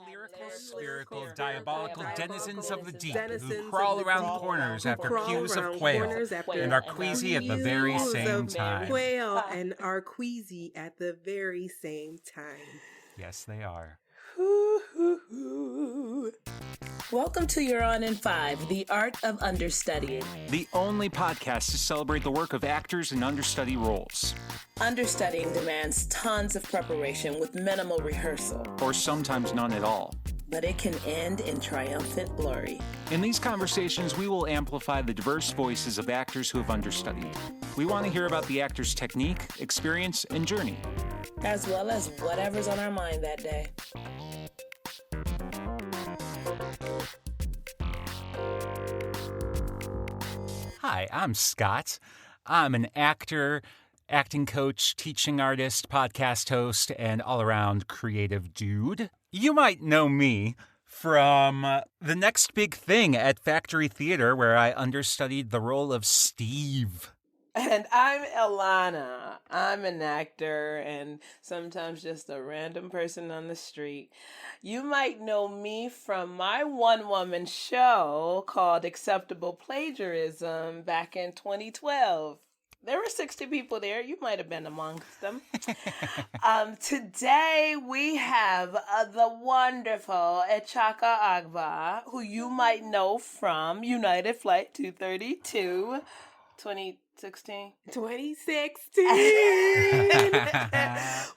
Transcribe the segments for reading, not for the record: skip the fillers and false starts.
Lyrical, spherical, diabolical denizens of the deep who crawl around corners after cues of quail and are queasy at the very same time. And are queasy at the very same time. Yes, they are. Welcome to You're On in 5, The Art of Understudying. The only podcast to celebrate the work of actors in understudy roles. Understudying demands tons of preparation with minimal rehearsal. Or sometimes none at all. But it can end in triumphant glory. In these conversations, we will amplify the diverse voices of actors who have understudied. We want to hear about the actor's technique, experience, and journey. As well as whatever's on our mind that day. Hi, I'm Scott. I'm an actor, acting coach, teaching artist, podcast host, and all-around creative dude. You might know me from The Next Big Thing at Factory Theater, where I understudied the role of Steve. And I'm Elana. I'm an actor and sometimes just a random person on the street. You might know me from my one-woman show called Acceptable Plagiarism back in 2012. There were 60 people there. You might have been amongst them. Today we have the wonderful Echaka Agba, who you might know from United Flight 232, 2016.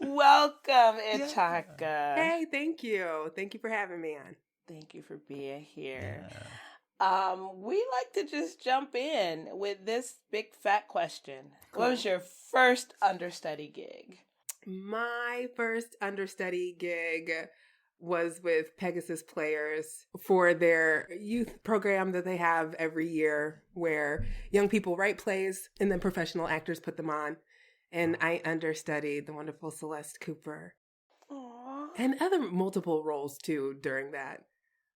Welcome, Echaka. Hey, thank you. Thank you for having me on. Thank you for being here. Yeah. We like to just jump in with this big fat question. Cool. What was your first understudy gig? My first understudy gig was with Pegasus Players for their youth program that they have every year where young people write plays and then professional actors put them on. And I understudied the wonderful Celeste Cooper. Aww. And other multiple roles too during that.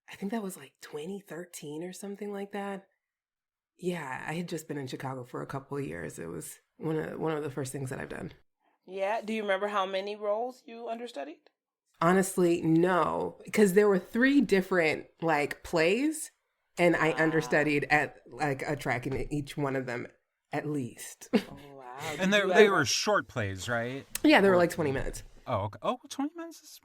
I think that was like 2013 or something like that. Yeah, I had just been in Chicago for a couple of years. It was one of the first things that I've done. Yeah. Do you remember how many roles you understudied? Honestly, no, because there were 3 different like plays, and I understudied at like a track in each one of them at least. Oh, wow. And they were short plays, right? Yeah, they were like 20 minutes. Oh, okay. Oh, 20 minutes is...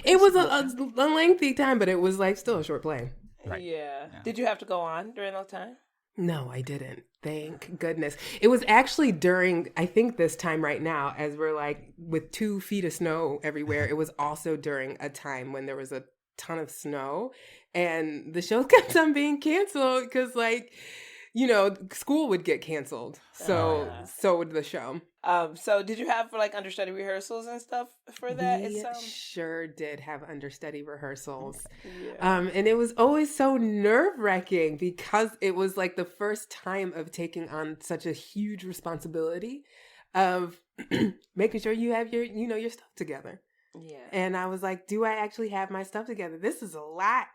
It was a lengthy time, but it was like still a short play. Right. Yeah. Did you have to go on during that time? No, I didn't. Thank goodness. It was actually during, I think this time right now, as we're like with 2 feet of snow everywhere, it was also during a time when there was a ton of snow and the show kept on being canceled because like, you know, school would get canceled. So would the show. So did you have like understudy rehearsals and stuff for that? We sure did have understudy rehearsals. Yeah. And it was always so nerve-wracking because it was like the first time of taking on such a huge responsibility of making sure you have your stuff together. Yeah. And I was like, do I actually have my stuff together? This is a lot.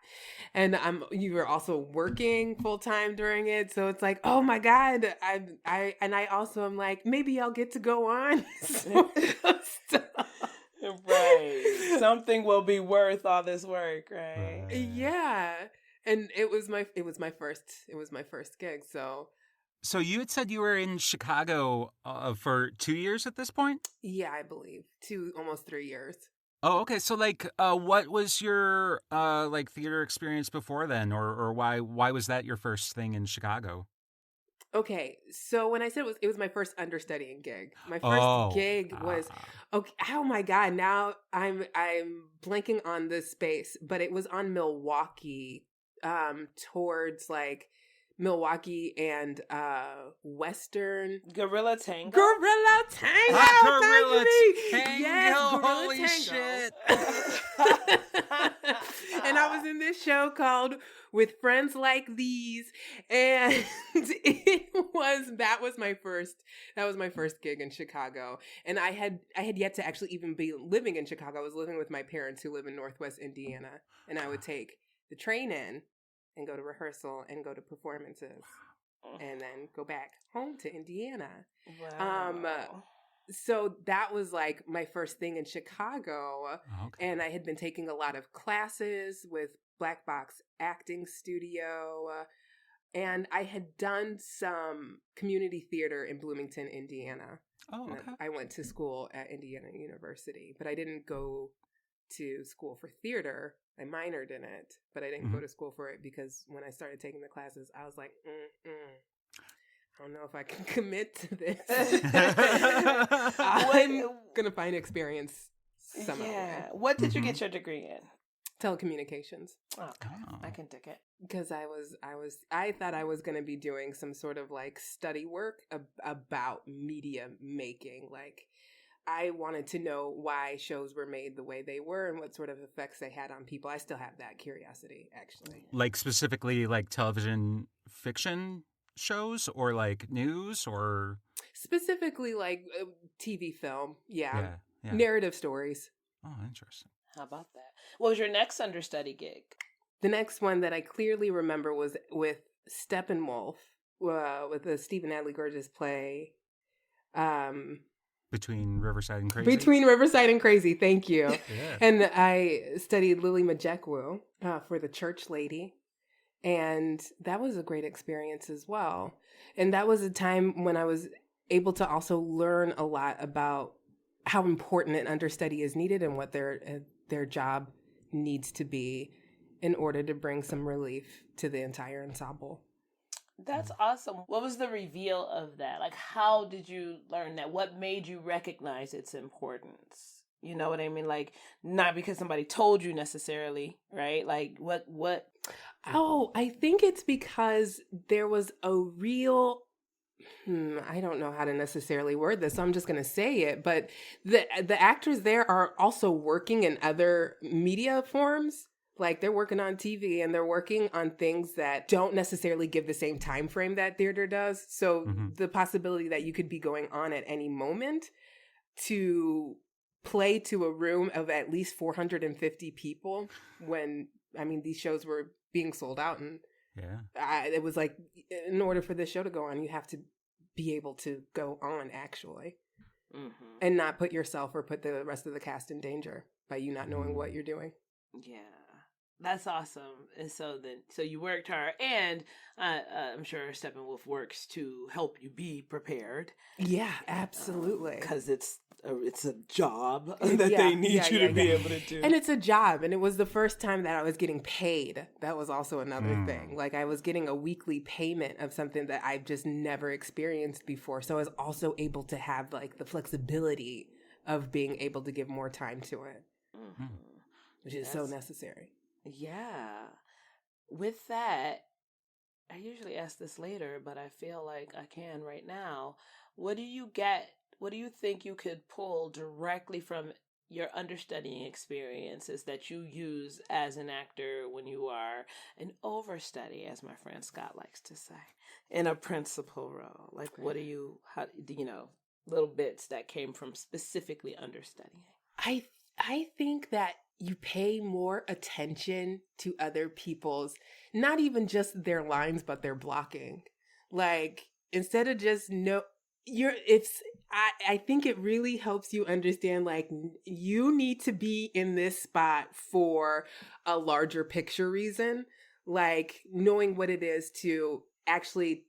And you were also working full time during it. So it's like, oh my God. I also am like, maybe I'll get to go on. Right. Something will be worth all this work, right? Yeah. And it was my first gig. So you had said you were in Chicago for 2 years at this point? Yeah, I believe. 2, almost 3 years. Oh, okay. So like, what was your like theater experience before then, or why was that your first thing in Chicago? Okay, so when I said it was my first understudying gig. My first gig was okay. Oh my God! Now I'm blanking on the space, but it was on Milwaukee, towards like Milwaukee and Western. Gorilla Tango. Gorilla Tango. Gorilla Tango. Yes, Gorilla Holy Tango. shit. And I was in this show called With Friends Like These, and that was my first gig in Chicago. And I had yet to actually even be living in Chicago. I was living with my parents who live in Northwest Indiana, and I would take the train in and go to rehearsal and go to performances and then go back home to Indiana. Wow. So that was like my first thing in Chicago. Okay. And I had been taking a lot of classes with Black Box Acting Studio. And I had done some community theater in Bloomington, Indiana. Oh, okay. I went to school at Indiana University, but I didn't go to school for theater. I minored in it, but I didn't go to school for it because when I started taking the classes, I was like, I don't know if I can commit to this. I'm going to find experience somehow. Yeah. What did you get your degree in? Telecommunications. Okay. I can dig it. Because I thought I was going to be doing some sort of like study work about media making. Like I wanted to know why shows were made the way they were and what sort of effects they had on people. I still have that curiosity, actually. Like specifically like television fiction shows or like news or? Specifically like TV film. Yeah. Narrative stories. Oh, interesting. How about that? What was your next understudy gig? The next one that I clearly remember was with Steppenwolf, with the Stephen Adly Gorgeous play. Between Riverside and Crazy? Between Riverside and Crazy, thank you. Yeah. And I studied Lily Majekwu for The Church Lady. And that was a great experience as well. And that was a time when I was able to also learn a lot about how important an understudy is needed and what their job needs to be in order to bring some relief to the entire ensemble. That's awesome. What was the reveal of that? Like, how did you learn that? What made you recognize its importance? You know what I mean? Like, not because somebody told you necessarily, right? Like, what? Oh, I think it's because there was a real... I don't know how to necessarily word this, so I'm just going to say it. But the actors there are also working in other media forms. Like they're working on TV and they're working on things that don't necessarily give the same time frame that theater does. So the possibility that you could be going on at any moment to play to a room of at least 450 people when, I mean, these shows were being sold out. And it was like, in order for this show to go on, you have to be able to go on actually and not put yourself or put the rest of the cast in danger by you not knowing what you're doing. Yeah. That's awesome. And so you worked hard, and I'm sure Steppenwolf works to help you be prepared. Yeah, absolutely. Because it's a job that they need you to be able to do. And it's a job, and it was the first time that I was getting paid. That was also another thing. Like I was getting a weekly payment of something that I've just never experienced before. So I was also able to have like the flexibility of being able to give more time to it, which is so necessary. Yeah. With that, I usually ask this later, but I feel like I can right now. What do you think you could pull directly from your understudying experiences that you use as an actor when you are an overstudy, as my friend Scott likes to say, in a principal role? Like, what little bits that came from specifically understudying? I think that you pay more attention to other people's, not even just their lines, but their blocking. Like, instead of just I think it really helps you understand, like, you need to be in this spot for a larger picture reason. Like, knowing what it is to actually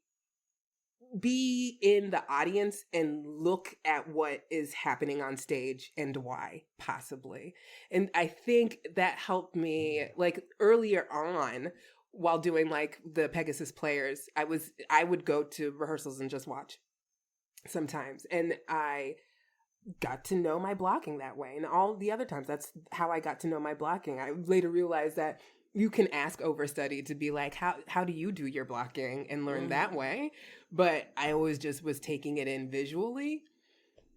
be in the audience and look at what is happening on stage and why, possibly. And I think that helped me, like, earlier on while doing like the Pegasus Players, I would go to rehearsals and just watch sometimes. And I got to know my blocking that way. And all the other times, that's how I got to know my blocking. I later realized that you can ask overstudy to be like, how do you do your blocking, and learn that way. But I always just was taking it in visually.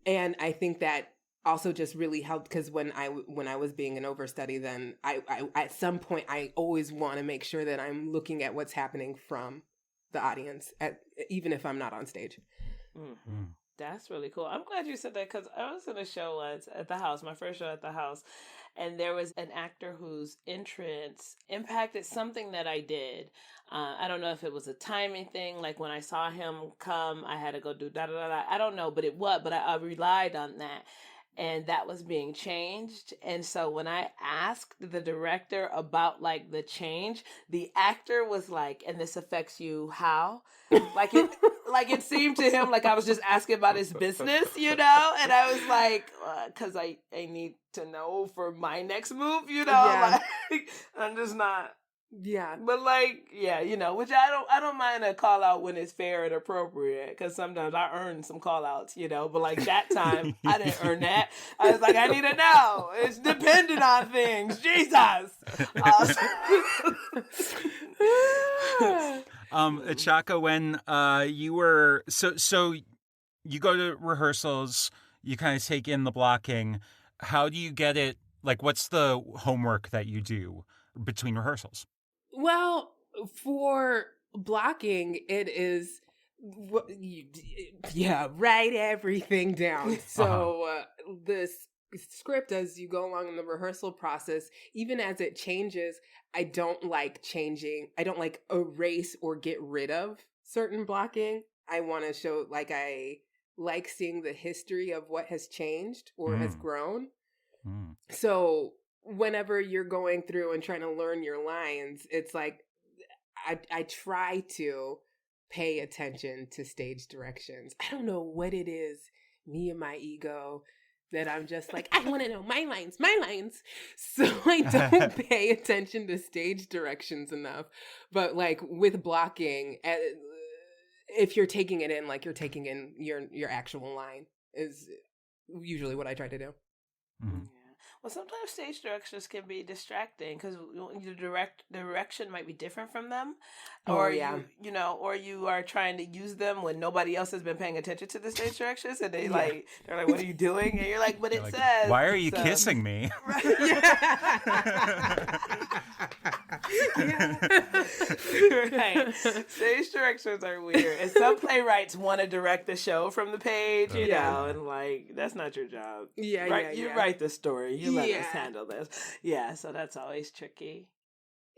And I think that also just really helped because when I was being an overstudy, then I at some point, I always want to make sure that I'm looking at what's happening from the audience, even if I'm not on stage. Mm-hmm. That's really cool. I'm glad you said that because I was in a show once at the house, my first show at the house, And there was an actor whose entrance impacted something that I did. I don't know if it was a timing thing, like when I saw him come, I had to go do da da da da. I don't know, but I relied on that. And that was being changed. And so when I asked the director about like the change, the actor was like, and this affects you how? Like it seemed to him like I was just asking about his business, And I was like, because I need to know for my next move, Yeah. Like I'm just not. Yeah. But like, yeah, which I don't mind a call out when it's fair and appropriate, because sometimes I earn some call outs, but like that time I didn't earn that. I was like, I need to know. It's dependent on things. Jesus. Echaka, when you were so you go to rehearsals, you kind of take in the blocking. How do you get it? Like, what's the homework that you do between rehearsals? Well, for blocking, it is, write everything down. So this script, as you go along in the rehearsal process, even as it changes, I don't like changing. I don't like erase or get rid of certain blocking. I want to show, like, I like seeing the history of what has changed or has grown. So whenever you're going through and trying to learn your lines, it's like I try to pay attention to stage directions. I don't know what it is, me and my ego, that I'm just like, I want to know my lines. So I don't pay attention to stage directions enough. But like with blocking, if you're taking it in, like you're taking in your actual line, is usually what I try to do. Mm-hmm. Well, sometimes stage directions can be distracting because the direction might be different from them, or or you are trying to use them when nobody else has been paying attention to the stage directions, and they're like, "What are you doing?" And you're like, "But it says." Why are you kissing me? Right. Right. Stage directions are weird, and some playwrights want to direct the show from the page, and like that's not your job. You write the story. You let us handle this. Yeah, so that's always tricky.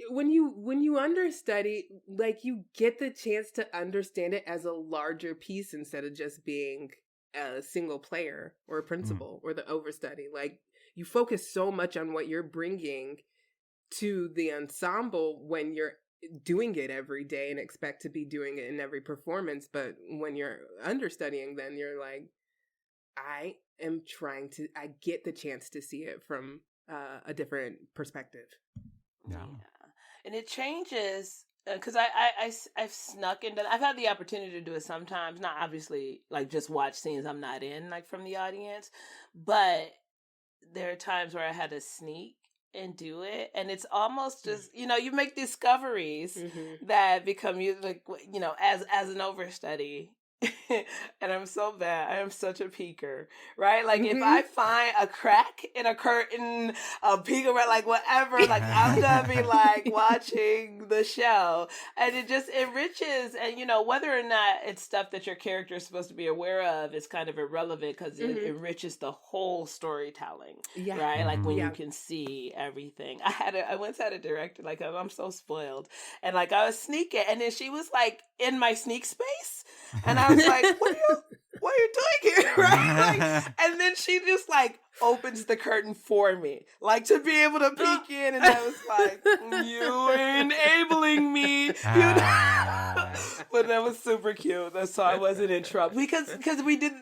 When you understudy, like you get the chance to understand it as a larger piece instead of just being a single player or a principal or the overstudy. Like you focus so much on what you're bringing to the ensemble when you're doing it every day and expect to be doing it in every performance. But when you're understudying, then you're like, I get the chance to see it from a different perspective. Yeah. And it changes because I've snuck into, I've had the opportunity to do it sometimes, not obviously like just watch scenes I'm not in, like from the audience, but there are times where I had to sneak and do it, and it's almost just you make discoveries that become you, like as an overstudy. And I'm so bad. I am such a peeker, right? Like if I find a crack in a curtain, a peek around, like whatever, like I'm gonna be like watching the show, and it just enriches. And whether or not it's stuff that your character is supposed to be aware of is kind of irrelevant because it enriches the whole storytelling, right? Like when you can see everything. I once had a director, like I'm so spoiled, and like I was sneaking, and then she was like in my sneak space. And I was like, what are you doing here? Right? Like, and then she just like opens the curtain for me, like to be able to peek in. And I was like, you enabling me. But that was super cute. That's so I wasn't in trouble because we did.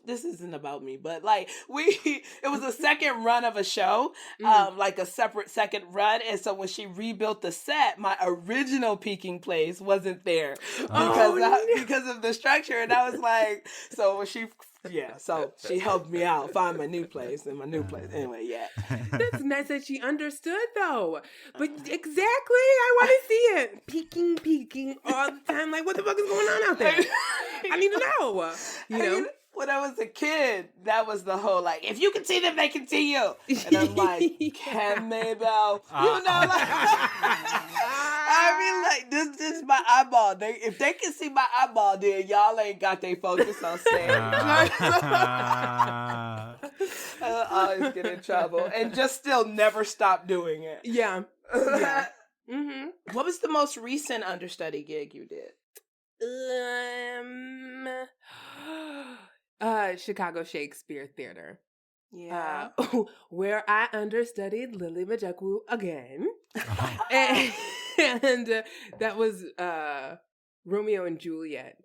This isn't about me, but like it was a second run of a show, like a separate second run. And so when she rebuilt the set, my original peeking place wasn't there because of the structure. And I was like, so when she helped me out find my new place Anyway, That's nice that she understood though. But exactly, I want to see it. Peeking all the time. Like, what the fuck is going on out there? I need to know. When I was a kid, that was the whole, like, if you can see them, they can see you. And I'm like, can they though? Like, I mean? Like, this is my eyeball. If they can see my eyeball, then y'all ain't got their focus on stage. I always get in trouble. And just still never stop doing it. Yeah. Yeah. Mm-hmm. What was the most recent understudy gig you did? Chicago Shakespeare Theater. Yeah. Where I understudied Lily Majekwu again. And that was Romeo and Juliet.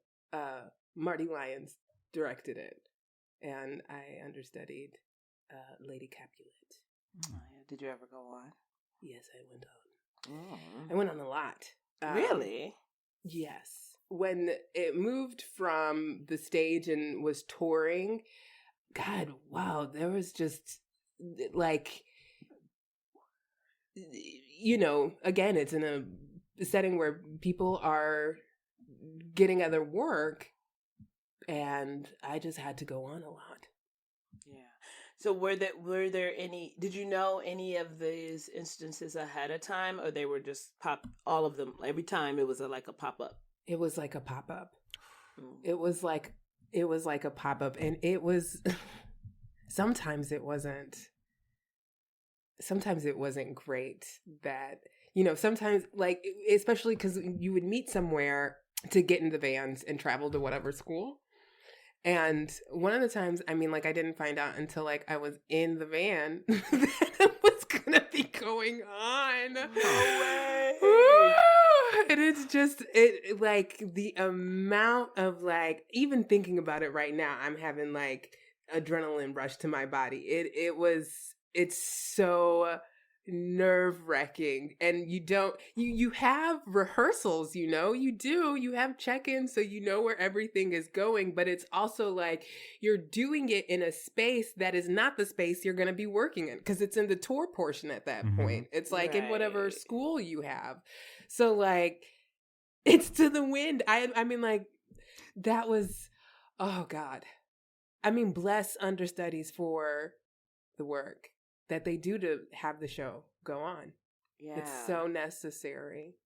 Marty Lyons directed it. And I understudied Lady Capulet. Oh, yeah. Did you ever go on? Yes, I went on. I went on a lot. Really? Yes. When it moved from the stage and was touring, God, wow, there was just like, you know, again, it's in a setting where people are getting other work, and I just had to go on a lot. Yeah. So were there any, did you know any of these instances ahead of time, or they were just all of them, every time it was like a pop-up? It was like a pop-up. It was like a pop-up, and it was sometimes it wasn't great. That, you know, sometimes, like, especially because you would meet somewhere to get in the vans and travel to whatever school. And one of the times, I mean, like, I didn't find out until, like, I was in the van that it was gonna be going on. No way. And it's just, like, the amount of, like, even thinking about it right now, I'm having, like, adrenaline rush to my body. It's so nerve-wracking. And you have rehearsals, you know, you have check-ins, so you know where everything is going, but it's also like you're doing it in a space that is not the space you're going to be working in, because it's in the tour portion at that point. It's like in whatever school you have. So, like, it's to the wind. I mean, like, that was, oh God. I mean, bless understudies for the work that they do to have the show go on. Yeah. It's so necessary.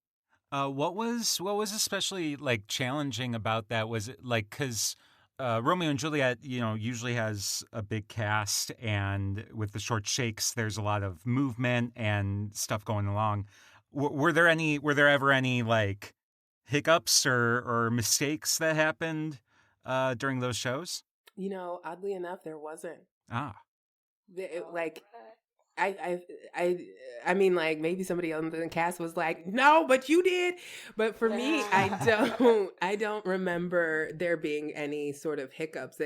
What was especially, like, challenging about that? Was it like, because Romeo and Juliet, you know, usually has a big cast, and with the short shakes, there's a lot of movement and stuff going along. Were there ever any like hiccups or mistakes that happened during those shows? You know, oddly enough, there wasn't. Like, I mean, like, maybe somebody else in the cast was like, no, but you did. But for me, I don't remember there being any sort of hiccups.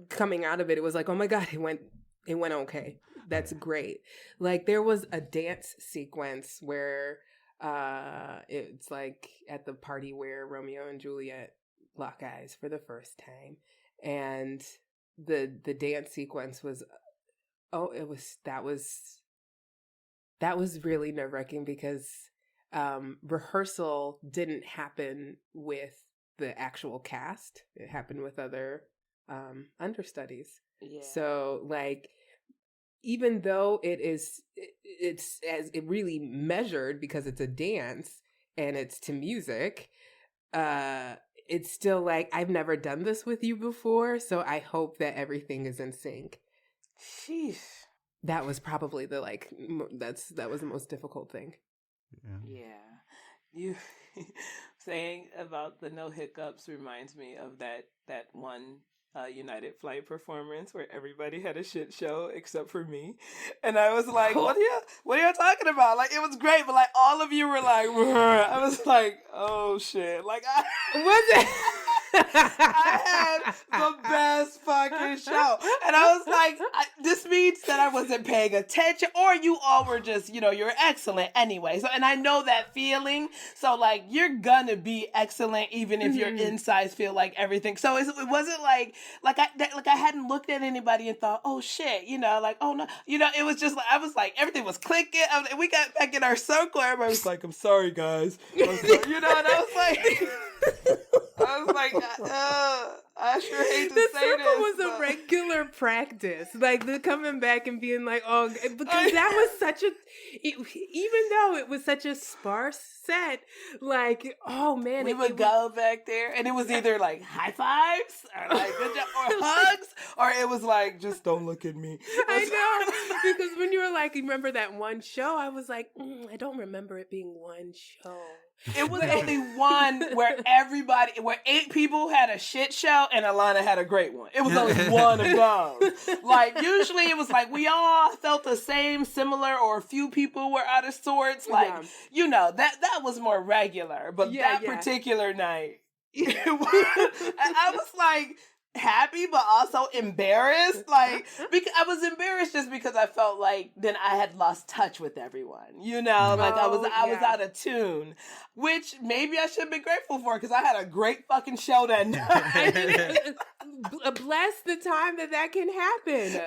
Coming out of it, it was like, oh my God, it went okay. That's great. Like, there was a dance sequence where it's like at the party where Romeo and Juliet lock eyes for the first time. And the dance sequence was, that was really nerve-wracking, because rehearsal didn't happen with the actual cast. It happened with other understudies. Yeah. So, like, even though it's as it really measured, because it's a dance and it's to music, it's still like, I've never done this with you before, so I hope that everything is in sync. Sheesh. That was probably that was the most difficult thing. Yeah. You saying about the no hiccups reminds me of that one United Flight performance where everybody had a shit show except for me, and I was like, what are y'all talking about? Like, it was great, but like all of you were like, I was like, oh shit, like, was it? I had the best fucking show. And I was like, this means that I wasn't paying attention, or you all were just, you know, you're excellent anyway. So, and I know that feeling. So, like, you're gonna be excellent even if your insides feel like everything. So it wasn't like I hadn't looked at anybody and thought, oh shit, you know, like, oh no, you know, it was just like, I was like, everything was clicking. We got back in our circle. Everybody was like, I'm sorry, guys. You know, and I was like, I sure hate to the say circle this, was a regular practice, like the coming back and being like, oh, because that was such a, even though it was such a sparse set, like, oh man, we would go back there, and it was either like high fives or like good job, or hugs, or it was like just don't look at me. I know, because when you were like, remember that one show? I was like, I don't remember it being one show. It was only one where 8 people had a shit show and Elana had a great one. It was only one of those. Like, usually it was like we all felt the same, similar, or a few people were out of sorts. Like, that was more regular. But that particular night, I was like, happy but also embarrassed, like, because I was embarrassed just because I felt like then I had lost touch with everyone, like I was out of tune, which maybe I should be grateful for because I had a great fucking show that night. Bless the time that can happen.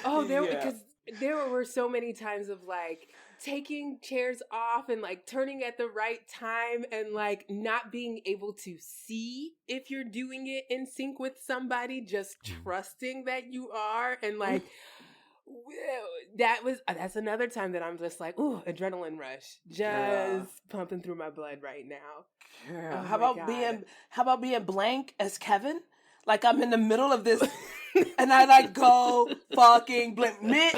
God. Because there were so many times of like taking chairs off and like turning at the right time and like not being able to see if you're doing it in sync with somebody, just trusting that you are. And like, that's another time that I'm just like, ooh, adrenaline rush, just pumping through my blood right now. Girl, how about being blank as Kevin? Like I'm in the middle of this and I like go fucking blink. Mid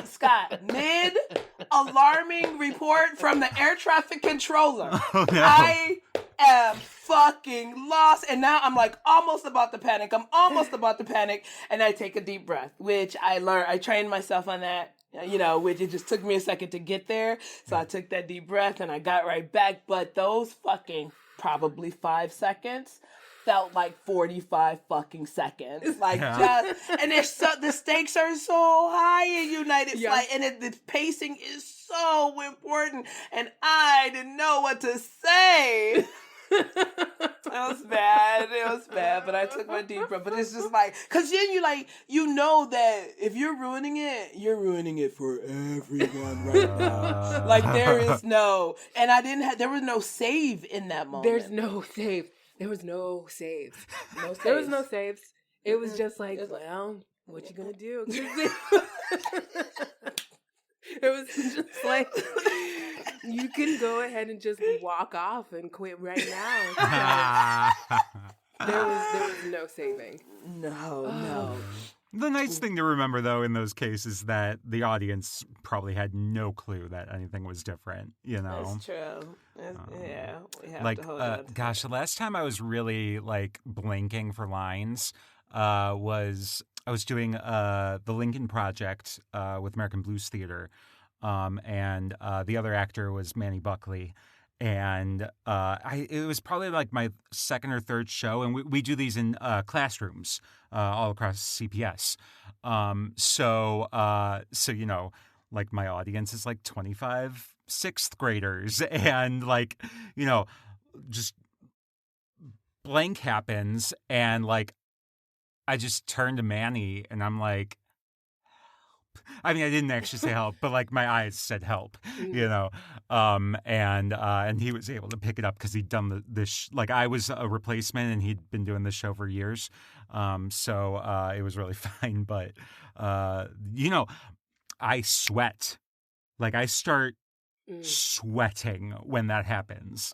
alarming report from the air traffic controller. Oh, no. I am fucking lost. And now I'm like almost about to panic. And I take a deep breath, which I trained myself on that. Which it just took me a second to get there. So I took that deep breath and I got right back. But those fucking probably 5 seconds felt like 45 fucking seconds. Like and the stakes are so high in United Flight, and the pacing is so important. And I didn't know what to say. It was bad, but I took my deep breath. But it's just like, cause then you know that if you're ruining it for everyone right now. Like there was no save in that moment. There was no saves. There was no saves. It was just like, what you gonna do? It was just like, you can go ahead and just walk off and quit right now. There was no saving. No. The nice thing to remember, though, in those cases, is that the audience probably had no clue that anything was different, That's true. We have to hold on. Gosh, the last time I was really, blanking for lines was I was doing the Lincoln Project with American Blues Theater, and the other actor was Manny Buckley. And it was probably like my second or third show, and we do these in classrooms all across CPS. So my audience is like 25 sixth graders, and just blank happens, and I just turn to Manny, and I'm like, I mean, I didn't actually say help, but my eyes said help, and he was able to pick it up because he'd done this. I was a replacement, and he'd been doing this show for years, so it was really fine. But I sweat, I start sweating when that happens,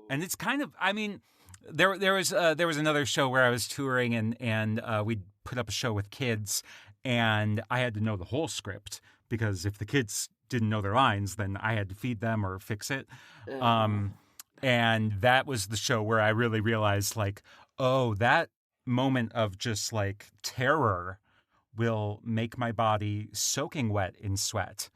and it's kind of, I mean, there was another show where I was touring, and we'd put up a show with kids. And I had to know the whole script because if the kids didn't know their lines, then I had to feed them or fix it. And that was the show where I really realized, that moment of just terror will make my body soaking wet in sweat.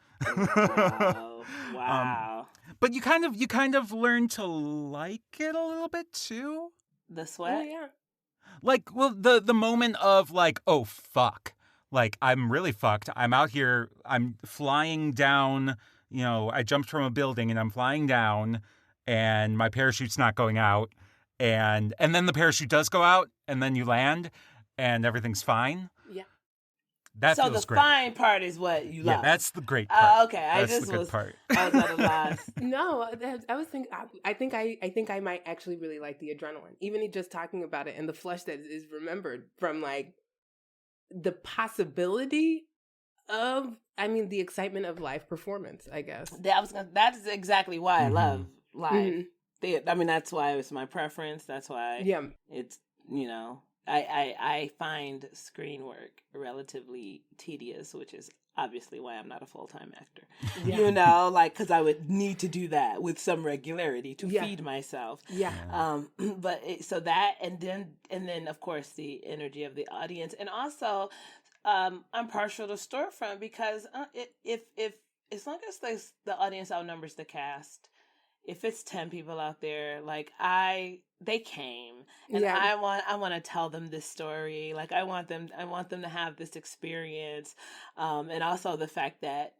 Wow. But you kind of learn to like it a little bit too. The sweat? Oh, yeah. The moment of oh, fuck. I'm really fucked. I'm out here. I'm flying down. I jumped from a building and I'm flying down, and my parachute's not going out, and then the parachute does go out, and then you land, and everything's fine. Yeah. That so feels the great. fine part is what you love. Yeah, that's the great part. Okay. That's the good part. I was at a loss. No, I was thinking. I think I might actually really like the adrenaline, even just talking about it, and the flush that is remembered from like the possibility of, I mean, the excitement of live performance, I guess. That's exactly why I love live theater. I mean, that's why it's my preference. That's why it's, I find screen work relatively tedious, which is obviously why I'm not a full-time actor. Because I would need to do that with some regularity to feed myself. So that, and then of course the energy of the audience, and also I'm partial to storefront because if as long as the audience outnumbers the cast, if it's 10 people out there, like they came, and I want to tell them this story. Like I want them to have this experience, and also the fact that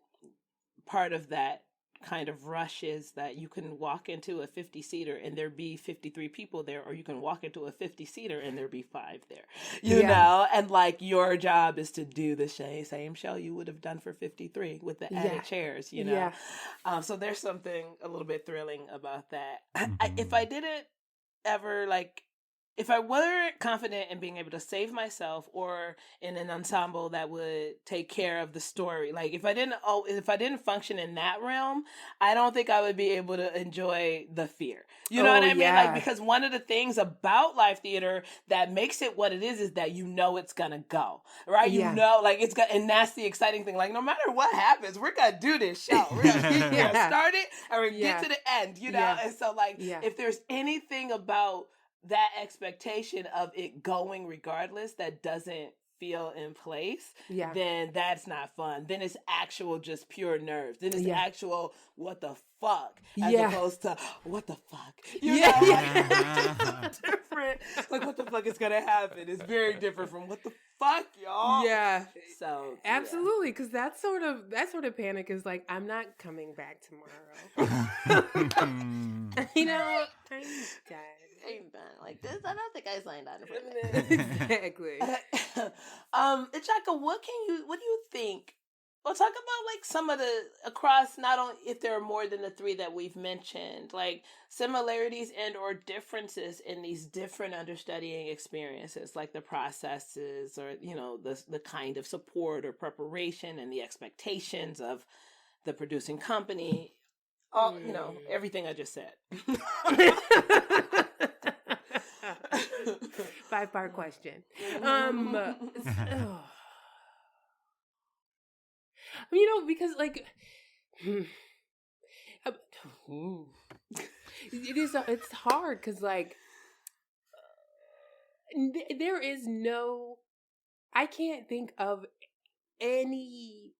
part of that kind of rush is that you can walk into a 50-seater and there be 53 people there, or you can walk into a 50-seater and there be 5 there, you know, and like your job is to do the same show you would have done for 53 with the added chairs, so there's something a little bit thrilling about that. If I didn't ever if I weren't confident in being able to save myself or in an ensemble that would take care of the story, like if I didn't function in that realm, I don't think I would be able to enjoy the fear. You know what I mean? Like, because one of the things about live theater that makes it what it is that it's gonna go, right? It's gonna, and that's the exciting thing. Like, no matter what happens, we're gonna do this show. We're gonna start it and we're gonna get to the end, And so if there's anything about that expectation of it going regardless that doesn't feel in place, then that's not fun. Then it's actual just pure nerves. Then it's actual what the fuck as opposed to what the fuck. It's different. Like what the fuck is gonna happen? It's very different from what the fuck, y'all. Yeah. So absolutely, because that sort of panic is like, I'm not coming back tomorrow. I'm dead. Ain't done like this. I don't think I signed on for it. Exactly. Echaka, what do you think? Well, talk about some of the across, not only if there are more than the 3 that we've mentioned, like similarities and or differences in these different understudying experiences, like the processes or the kind of support or preparation and the expectations of the producing company. Everything I just said. 5-part question. Because it's hard because there is I can't think of any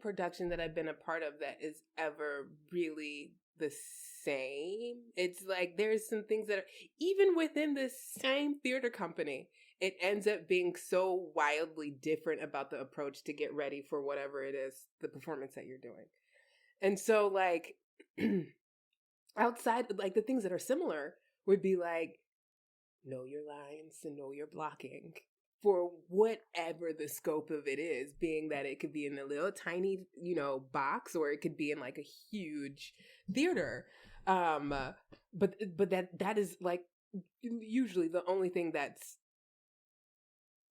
production that I've been a part of that is ever really the same. It's like there's some things that are even within the same theater company, it ends up being so wildly different about the approach to get ready for whatever it is, the performance that you're doing. And so outside, the things that are similar would be know your lines and know your blocking for whatever the scope of it is, being that it could be in a little tiny, box, or it could be in a huge theater. But that is usually the only thing that's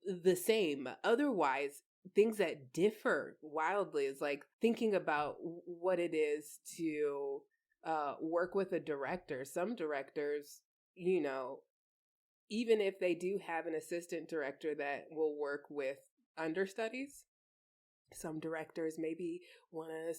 the same. Otherwise, things that differ wildly is thinking about what it is to work with a director. Some directors, even if they do have an assistant director that will work with understudies, some directors maybe want to,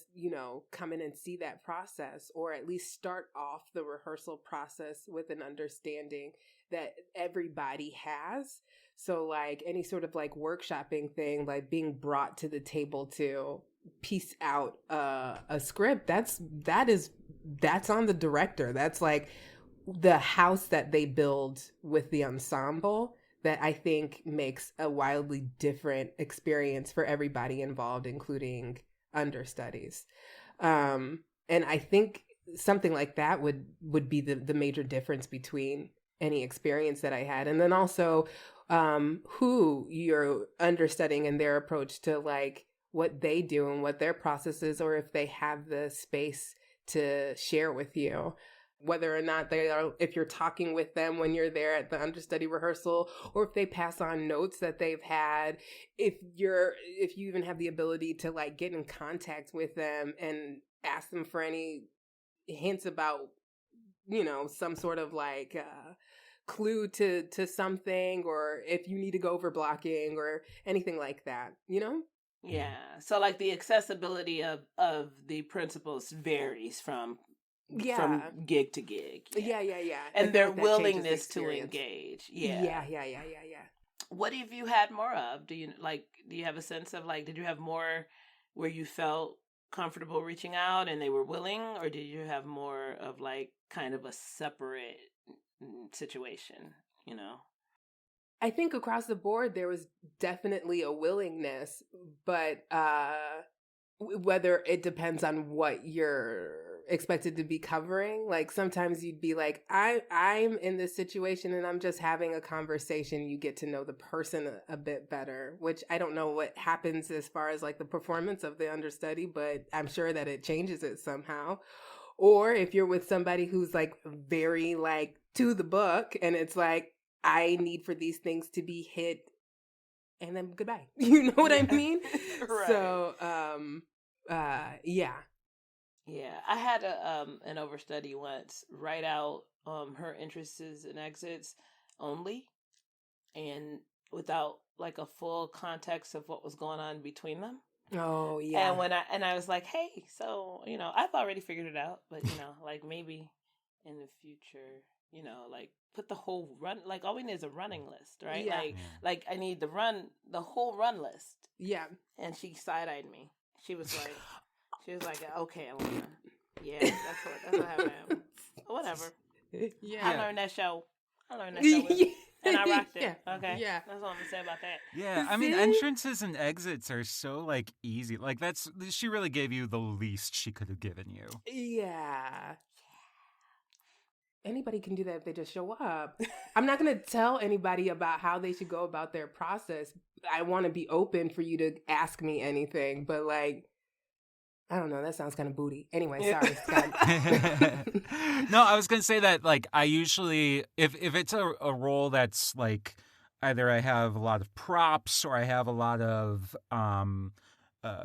come in and see that process, or at least start off the rehearsal process with an understanding that everybody has. So any sort of workshopping thing, being brought to the table to piece out a script, that's on the director. That's the house that they build with the ensemble that I think makes a wildly different experience for everybody involved, including understudies. And I think something like that would be the major difference between any experience that I had. And then also who you're understudying and their approach to like what they do and what their process is, or if they have the space to share with you. Whether or not they are, if you're talking with them when you're there at the understudy rehearsal, or if they pass on notes that they've had, if you even have the ability to like get in contact with them and ask them for any hints about, some sort of like clue to something, or if you need to go over blocking or anything like that, Yeah. So like the accessibility of the principals varies from gig to gig. Yeah. And their willingness to engage. Yeah. What have you had more of? Do you have a sense of like, did you have more where you felt comfortable reaching out and they were willing, or did you have more of like kind of a separate situation, I think across the board there was definitely a willingness, but whether it depends on what you're expected to be covering. Like sometimes you'd be like, I'm in this situation and I'm just having a conversation. You get to know the person a bit better, which I don't know what happens as far as like the performance of the understudy, but I'm sure that it changes it somehow. Or if you're with somebody who's like very like to the book and it's like, I need for these things to be hit and then goodbye. You know what I mean? Right. So, yeah. Yeah, I had an overstudy once write out her entrances and exits only, and without like a full context of what was going on between them. Oh yeah. And I was like, hey, so I've already figured it out, but like maybe in the future, like put the whole run, like all we need is a running list, right? Yeah. Like I need the whole run list. Yeah. And she side-eyed me. She was like, okay, Elana. Yeah, that's what happened. Whatever. Yeah. I learned that show. And I rocked it. Yeah. Okay. Yeah. That's all I'm gonna say about that. Yeah, I mean, entrances and exits are so like easy. Like she really gave you the least she could have given you. Yeah. Anybody can do that if they just show up. I'm not going to tell anybody about how they should go about their process. I want to be open for you to ask me anything, but like, I don't know. That sounds kind of booty. Anyway, sorry, Scott. No, I was going to say that like I usually, if it's a role that's like either I have a lot of props or I have a lot of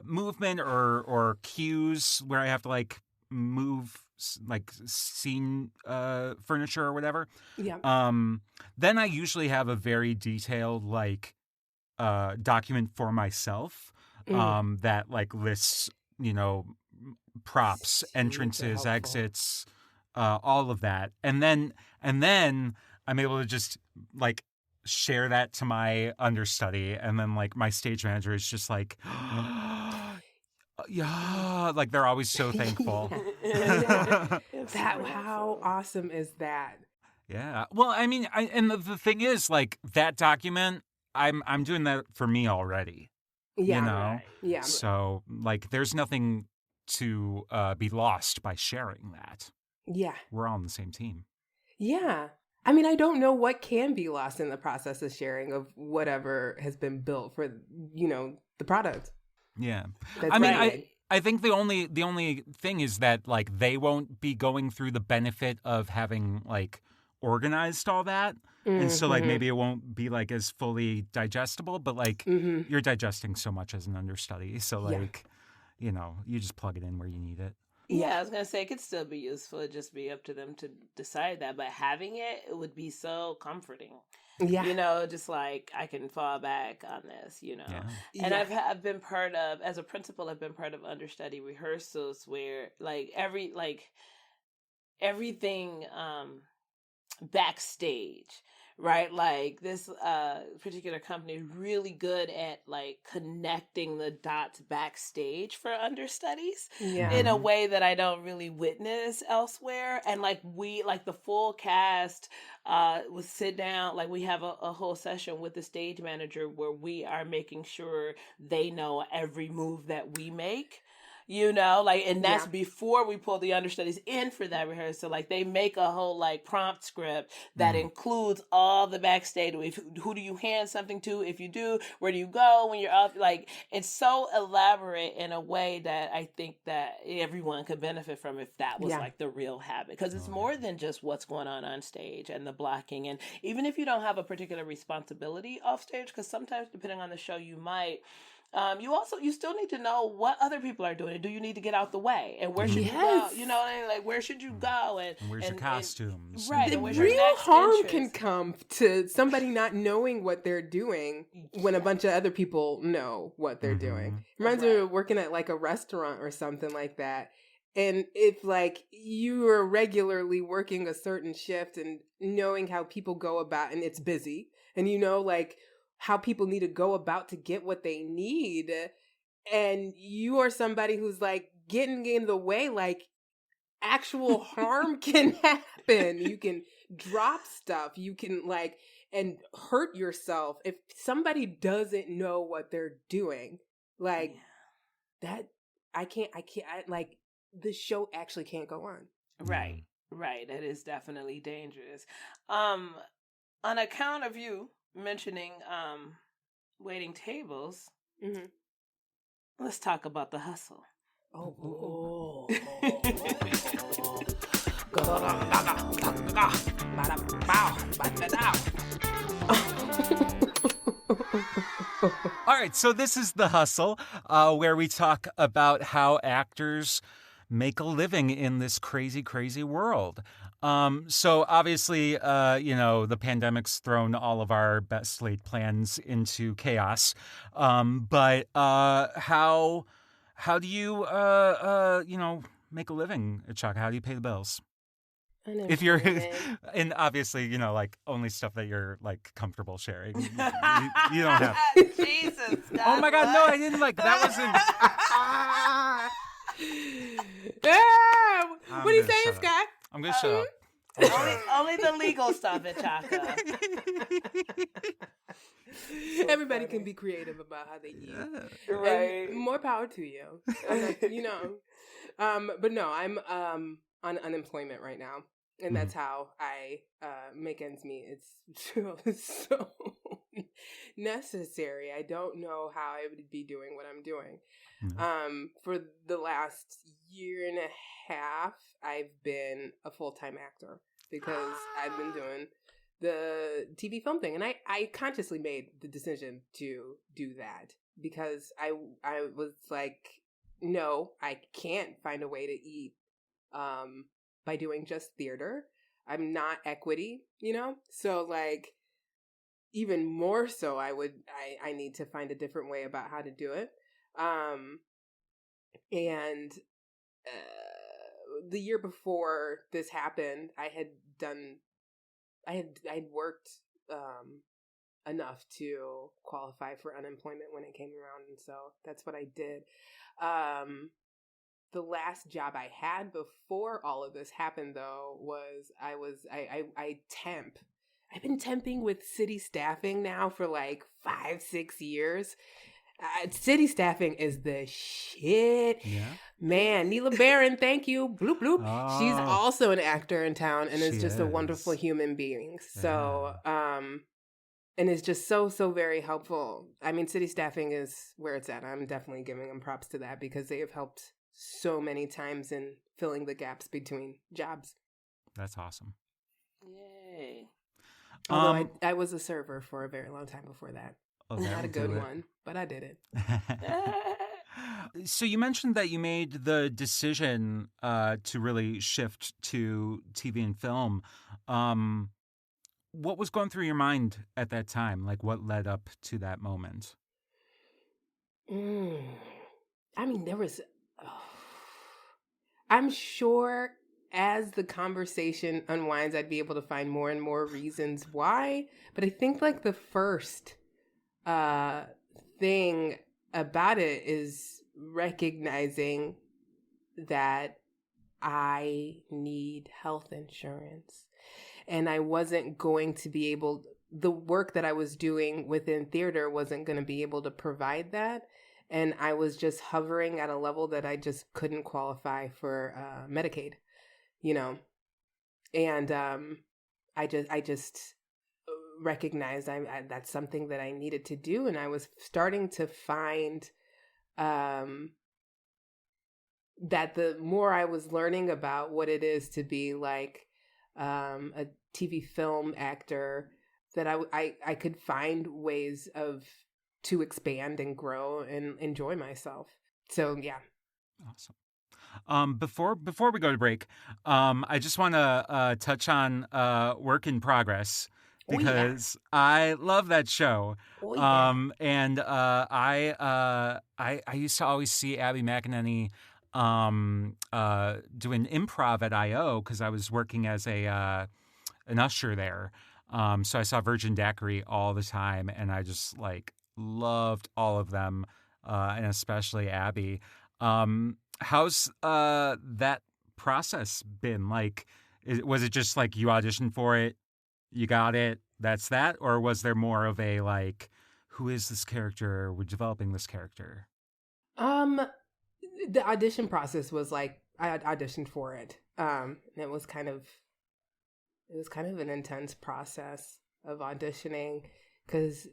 movement or cues where I have to like move like scene furniture or whatever. Yeah. Then I usually have a very detailed like document for myself that like lists, props, entrances, exits, all of that. And then I'm able to just like share that to my understudy, and then like my stage manager is just like yeah, like they're always so thankful. How awesome is that? Yeah. Well, I mean, and the thing is, like that document, I'm doing that for me already. Yeah. Right. Yeah. So like, there's nothing to be lost by sharing that. Yeah. We're all on the same team. Yeah. I mean, I don't know what can be lost in the process of sharing of whatever has been built for, the product. Yeah. That's I mean, right. I think the only thing is that like they won't be going through the benefit of having like organized all that. And so like maybe it won't be like as fully digestible, but like you're digesting so much as an understudy. So like, you just plug it in where you need it. Yeah, I was going to say it could still be useful. It'd just be up to them to decide that. But having it would be so comforting. Yeah. Just like I can fall back on this, Yeah. And I've been part of, as a principal, I've been part of understudy rehearsals where like everything backstage, right? Like this particular company is really good at like connecting the dots backstage for understudies in a way that I don't really witness elsewhere. And like the full cast would sit down, like we have a whole session with the stage manager where we are making sure they know every move that we make. like, and that's Yeah. before we pull the understudies in for that rehearsal. Like, they make a whole like prompt script that includes all the backstage. Who do you hand something to? If you do, where do you go when you're up? Like, it's so elaborate in a way that I think that everyone could benefit from if that was like the real habit, because it's more than just what's going on stage and the blocking. And even if you don't have a particular responsibility off stage, because sometimes depending on the show you might, you still need to know what other people are doing. Do you need to get out the way, and where should you go? You know what I mean? Like, where should you go, and where's your costumes? Right. The And where's your real next harm interest? can come to somebody not knowing what they're doing when a bunch of other people know what they're doing. Reminds me of working at like a restaurant or something like that. And if like you are regularly working a certain shift and knowing how people go about, and it's busy, and like how people need to go about to get what they need, and you are somebody who's like getting in the way, like actual harm can happen. You can drop stuff. You can like, and hurt yourself if somebody doesn't know what they're doing. Like that, I like, the show actually can't go on. Right. It is definitely dangerous. On account of you mentioning waiting tables, let's talk about the hustle. Oh. All right, so this is The Hustle, where we talk about how actors make a living in this crazy, crazy world. So obviously, the pandemic's thrown all of our best laid plans into chaos. But how do you, make a living, Echaka? How do you pay the bills? If you're, and obviously, like only stuff that you're like comfortable sharing. You don't have. Jesus. God, Oh my God! No, I didn't like that. Wasn't. What are you saying, Scott? I'm gonna shut up. Only the legal stuff, Echaka. Everybody can be creative about how they eat. Right. And more power to you. But no, I'm on unemployment right now. And that's how I make ends meet. It's so necessary. I don't know how I would be doing what I'm doing. For the last year and a half, I've been a full-time actor because I've been doing the TV film thing. And I consciously made the decision to do that because I was like, no, I can't find a way to eat by doing just theater. I'm not equity, So like even more so I need to find a different way about how to do it. And the year before this happened, I'd worked enough to qualify for unemployment when it came around, and so that's what I did. The last job I had before all of this happened, though, was I temp. I've been temping with city staffing now for like 5-6 years. City staffing is the shit. Yeah. Man, Neela Barron, thank you. Bloop, bloop. Oh. She's also an actor in town and is She just a is. wonderful human being. So, and it's just so, so very helpful. I mean, city staffing is where it's at. I'm definitely giving them props to that because they have helped so many times in filling the gaps between jobs. That's awesome. Yay. Although I was a server for a very long time before that. Not a good one, but I did it. So you mentioned that you made the decision to really shift to TV and film. What was going through your mind at that time? Like, what led up to that moment? I mean, there was... I'm sure as the conversation unwinds, I'd be able to find more and more reasons why. But I think like the first thing about it is recognizing that I need health insurance. And I wasn't going to be able... The work that I was doing within theater wasn't going to be able to provide that. and I was just hovering at a level that I just couldn't qualify for Medicaid, you know, and I just recognized that's something that I needed to do, and I was starting to find that the more I was learning about what it is to be like a TV film actor, that I could find ways to expand and grow and enjoy myself. So yeah. Awesome. Before we go to break, I just want to touch on Work in Progress, because I love that show. And I used to always see Abby McEnany doing improv at IO, because I was working as an usher there. So I saw Virgin Daiquiri all the time, and I just like loved all of them, and especially Abby. How's that process been? Like, was it just like you auditioned for it, you got it, that's that? Or was there more of a like, who is this character? We're developing this character. The audition process was like, I auditioned for it. And it was kind of an intense process of auditioning, because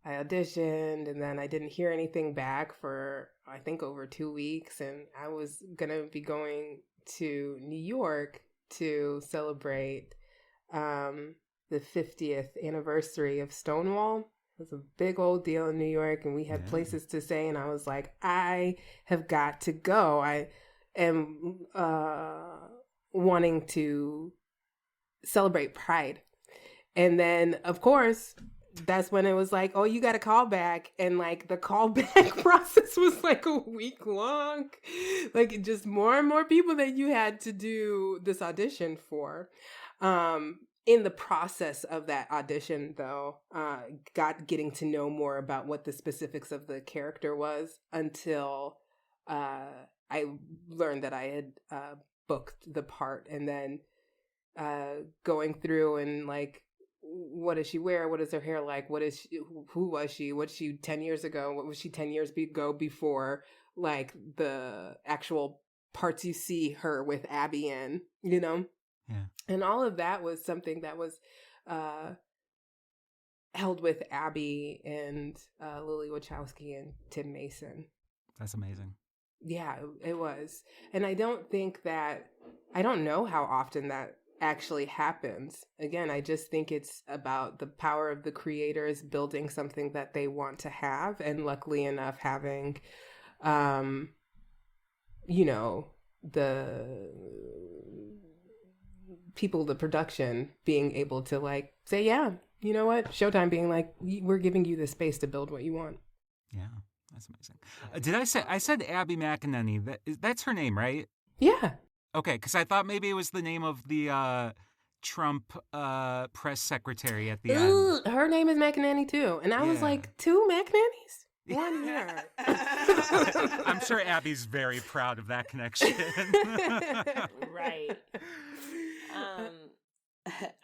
I auditioned and then I didn't hear anything back for, I think, over 2 weeks. And I was going to be going to New York to celebrate the 50th anniversary of Stonewall. It was a big old deal in New York, and we had places to stay. And I was like, I have got to go. I am wanting to celebrate Pride. And then, of course, that's when it was like, oh, you got a call back. And like the callback process was like a week long. Like just more and more people that you had to do this audition for. In the process of that audition, though, getting to know more about what the specifics of the character was, until I learned that I had booked the part. And then going through and like, what does she wear? What is her hair like? Who was she? What's she 10 years ago? What was she 10 years ago before like the actual parts you see her with Abby in, you know? Yeah. And all of that was something that was held with Abby and Lily Wachowski and Tim Mason. That's amazing. Yeah, it was. And I don't know how often that actually happens. Again, I just think it's about the power of the creators building something that they want to have, and luckily enough having the people, the production being able to like say, yeah, you know what, Showtime being like, we're giving you the space to build what you want. Yeah, that's amazing. Did I said Abby McEnany? That's her name, right? Yeah. Okay, because I thought maybe it was the name of the Trump press secretary at the end. Her name is McEnany too. And I was like, 2 McEnanys? One here. I'm sure Abby's very proud of that connection. Right.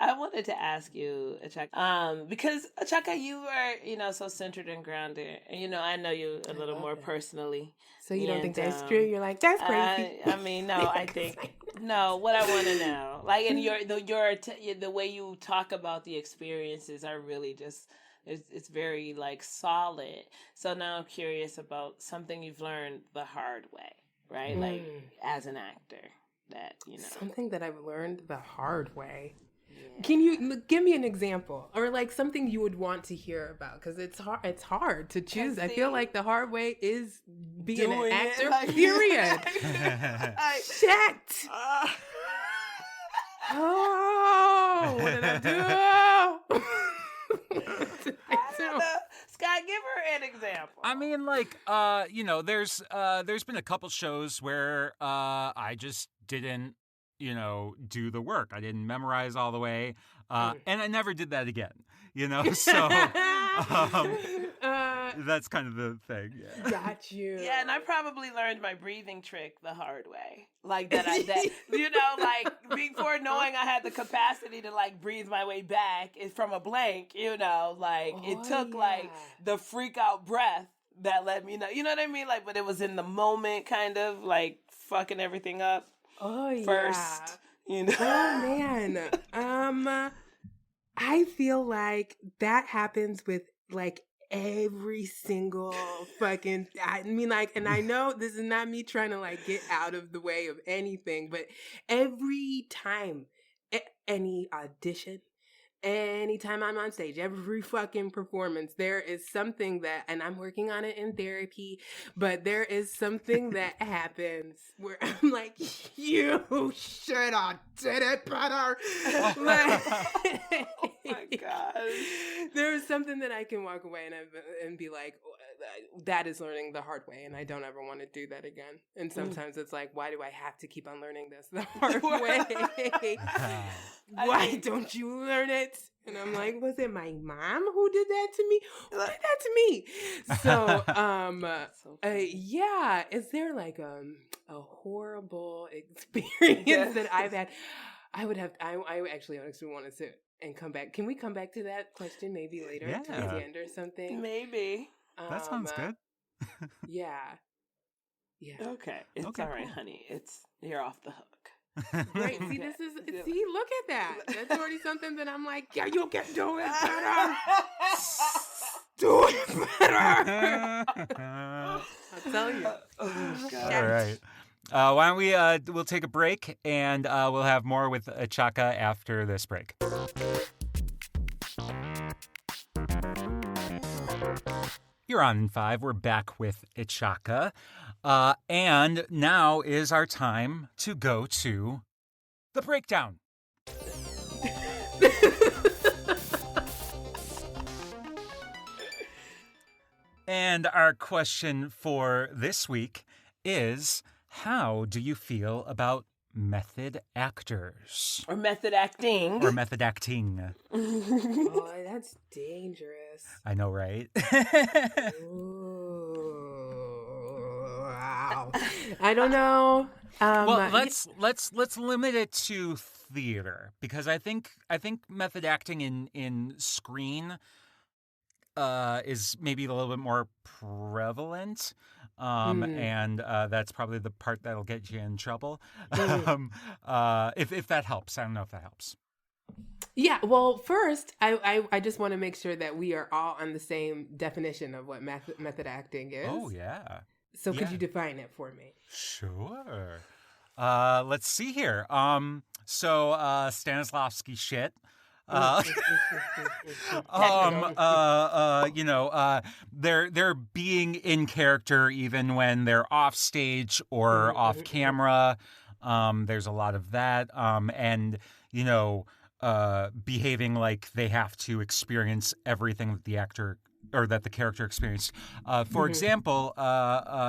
I wanted to ask you, Echaka, because Echaka, you are, so centered and grounded. And, I know you a little more personally. So you don't think that's true? You're like, that's crazy. I think, what I want to know, like, and the way you talk about the experiences are really just, it's very like solid. So now I'm curious about something you've learned the hard way, right? Like as an actor that, Something that I've learned the hard way. Yeah. Can you give me an example, or like something you would want to hear about? Because it's hard to choose. I feel like the hard way is being an actor. Period. Shit. Oh, what did I do? Scott, give her an example. I mean, like, there's been a couple shows where I just didn't, do the work. I didn't memorize all the way, and I never did that again. So that's kind of the thing. Yeah. Got you. Yeah, and I probably learned my breathing trick the hard way. Like like before knowing I had the capacity to like breathe my way back is from a blank, it took like the freak out breath that let me know. You know what I mean? Like, but it was in the moment, kind of like fucking everything up. Oh First, you know. Oh man. I feel like that happens with like every single fucking, I mean, like, and I know this is not me trying to like get out of the way of anything, but every time, any audition, anytime I'm on stage, every fucking performance, there is something that, and I'm working on it in therapy, but there is something that happens where I'm like, you should have did it better. Like, Oh my gosh. there is something that I can walk away and be like, that is learning the hard way, and I don't ever want to do that again. And sometimes it's like, why do I have to keep on learning this the hard way? Why don't you learn it? And I'm like, was it my mom who did that to me? Who did that to me? So, yeah. Is there like a horrible experience that I've had? I actually honestly want to sit and come back. Can we come back to that question maybe later towards the end or something? Maybe. That sounds good. Yeah. Yeah. Okay. It's all right, cool. Honey. You're off the hook. Right. See, look at that. That's already something that I'm like, yeah, you can do it better. Do it better. I'll tell you. Oh, God. All right. Why don't we, we'll take a break, and we'll have more with Echaka after this break. You're on 5. We're back with Echaka. And now is our time to go to the breakdown. And our question for this week is, how do you feel about method actors? Or method acting. Or method acting. Oh, that's dangerous. I know, right? Ooh, wow. I don't know. Well, let's limit it to theater, because I think method acting in screen is maybe a little bit more prevalent. And that's probably the part that'll get you in trouble. If that helps. I don't know if that helps. Yeah, well, first, I just want to make sure that we are all on the same definition of what method acting is. Oh, yeah. So could you define it for me? Sure. Let's see here. So Stanislavski shit. They're being in character even when they're off stage or off camera. There's a lot of that. And behaving like they have to experience everything that the actor or that the character experienced. For example,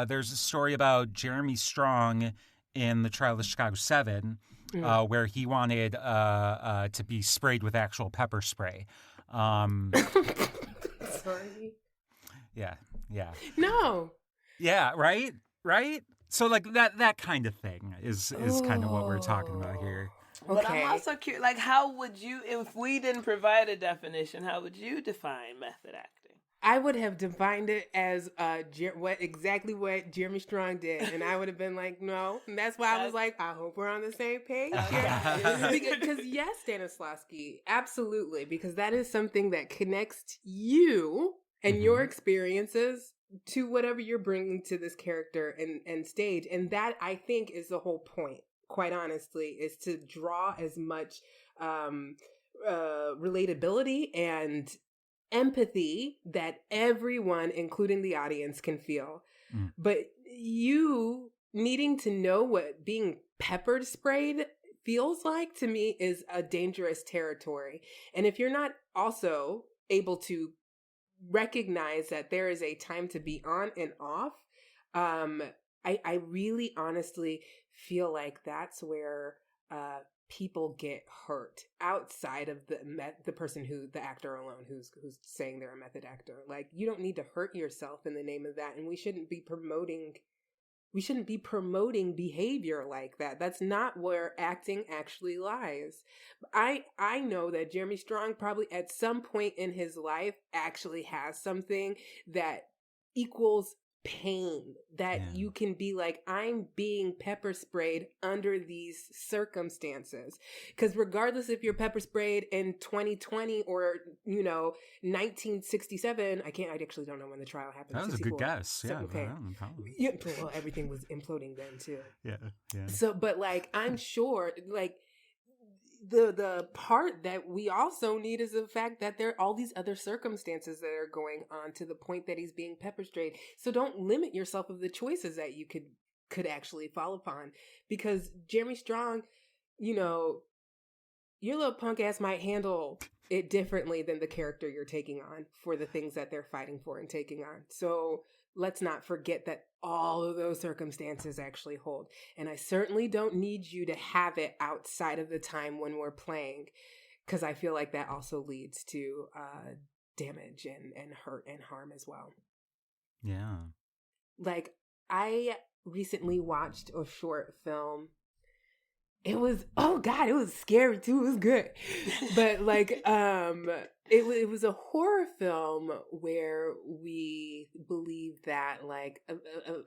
there's a story about Jeremy Strong in the Trial of the Chicago 7. Where he wanted to be sprayed with actual pepper spray. Sorry. Yeah. No. Yeah, right? So like that kind of thing is kind of what we're talking about here. Okay. But I'm also curious, like, how would you, if we didn't provide a definition, how would you define method acting? I would have defined it as exactly what Jeremy Strong did, and I would have been like, no. And that's why I was like, I hope we're on the same page. Because yes, Stanislavski, absolutely, because that is something that connects you and your experiences to whatever you're bringing to this character and stage, and that I think is the whole point. Quite honestly, is to draw as much relatability and empathy that everyone, including the audience, can feel. But you needing to know what being pepper sprayed feels like, to me, is a dangerous territory. And if you're not also able to recognize that there is a time to be on and off, I really honestly feel like that's where people get hurt outside of the person the actor alone who's saying they're a method actor. Like, you don't need to hurt yourself in the name of that, and we shouldn't be promoting behavior like that. That's not where acting actually lies. I know that Jeremy Strong probably at some point in his life actually has something that equals pain, that you can be like, I'm being pepper sprayed under these circumstances. Because regardless if you're pepper sprayed in 2020 or 1967, I actually don't know when the trial happened. That was 64. a good guess. So, Yeah, okay. probably. Yeah, well, everything was imploding then too. Yeah. So, but like, I'm sure, like, the part that we also need is the fact that there are all these other circumstances that are going on to the point that he's being pepper sprayed. So don't limit yourself of the choices that you could actually fall upon, because Jeremy Strong, your little punk ass might handle it differently than the character you're taking on for the things that they're fighting for and taking on. So let's not forget that all of those circumstances actually hold. And I certainly don't need you to have it outside of the time when we're playing, because I feel like that also leads to damage and hurt and harm as well. Yeah. Like, I recently watched a short film. It was, oh God, it was scary too. It was good. But like, it was a horror film where we believe that like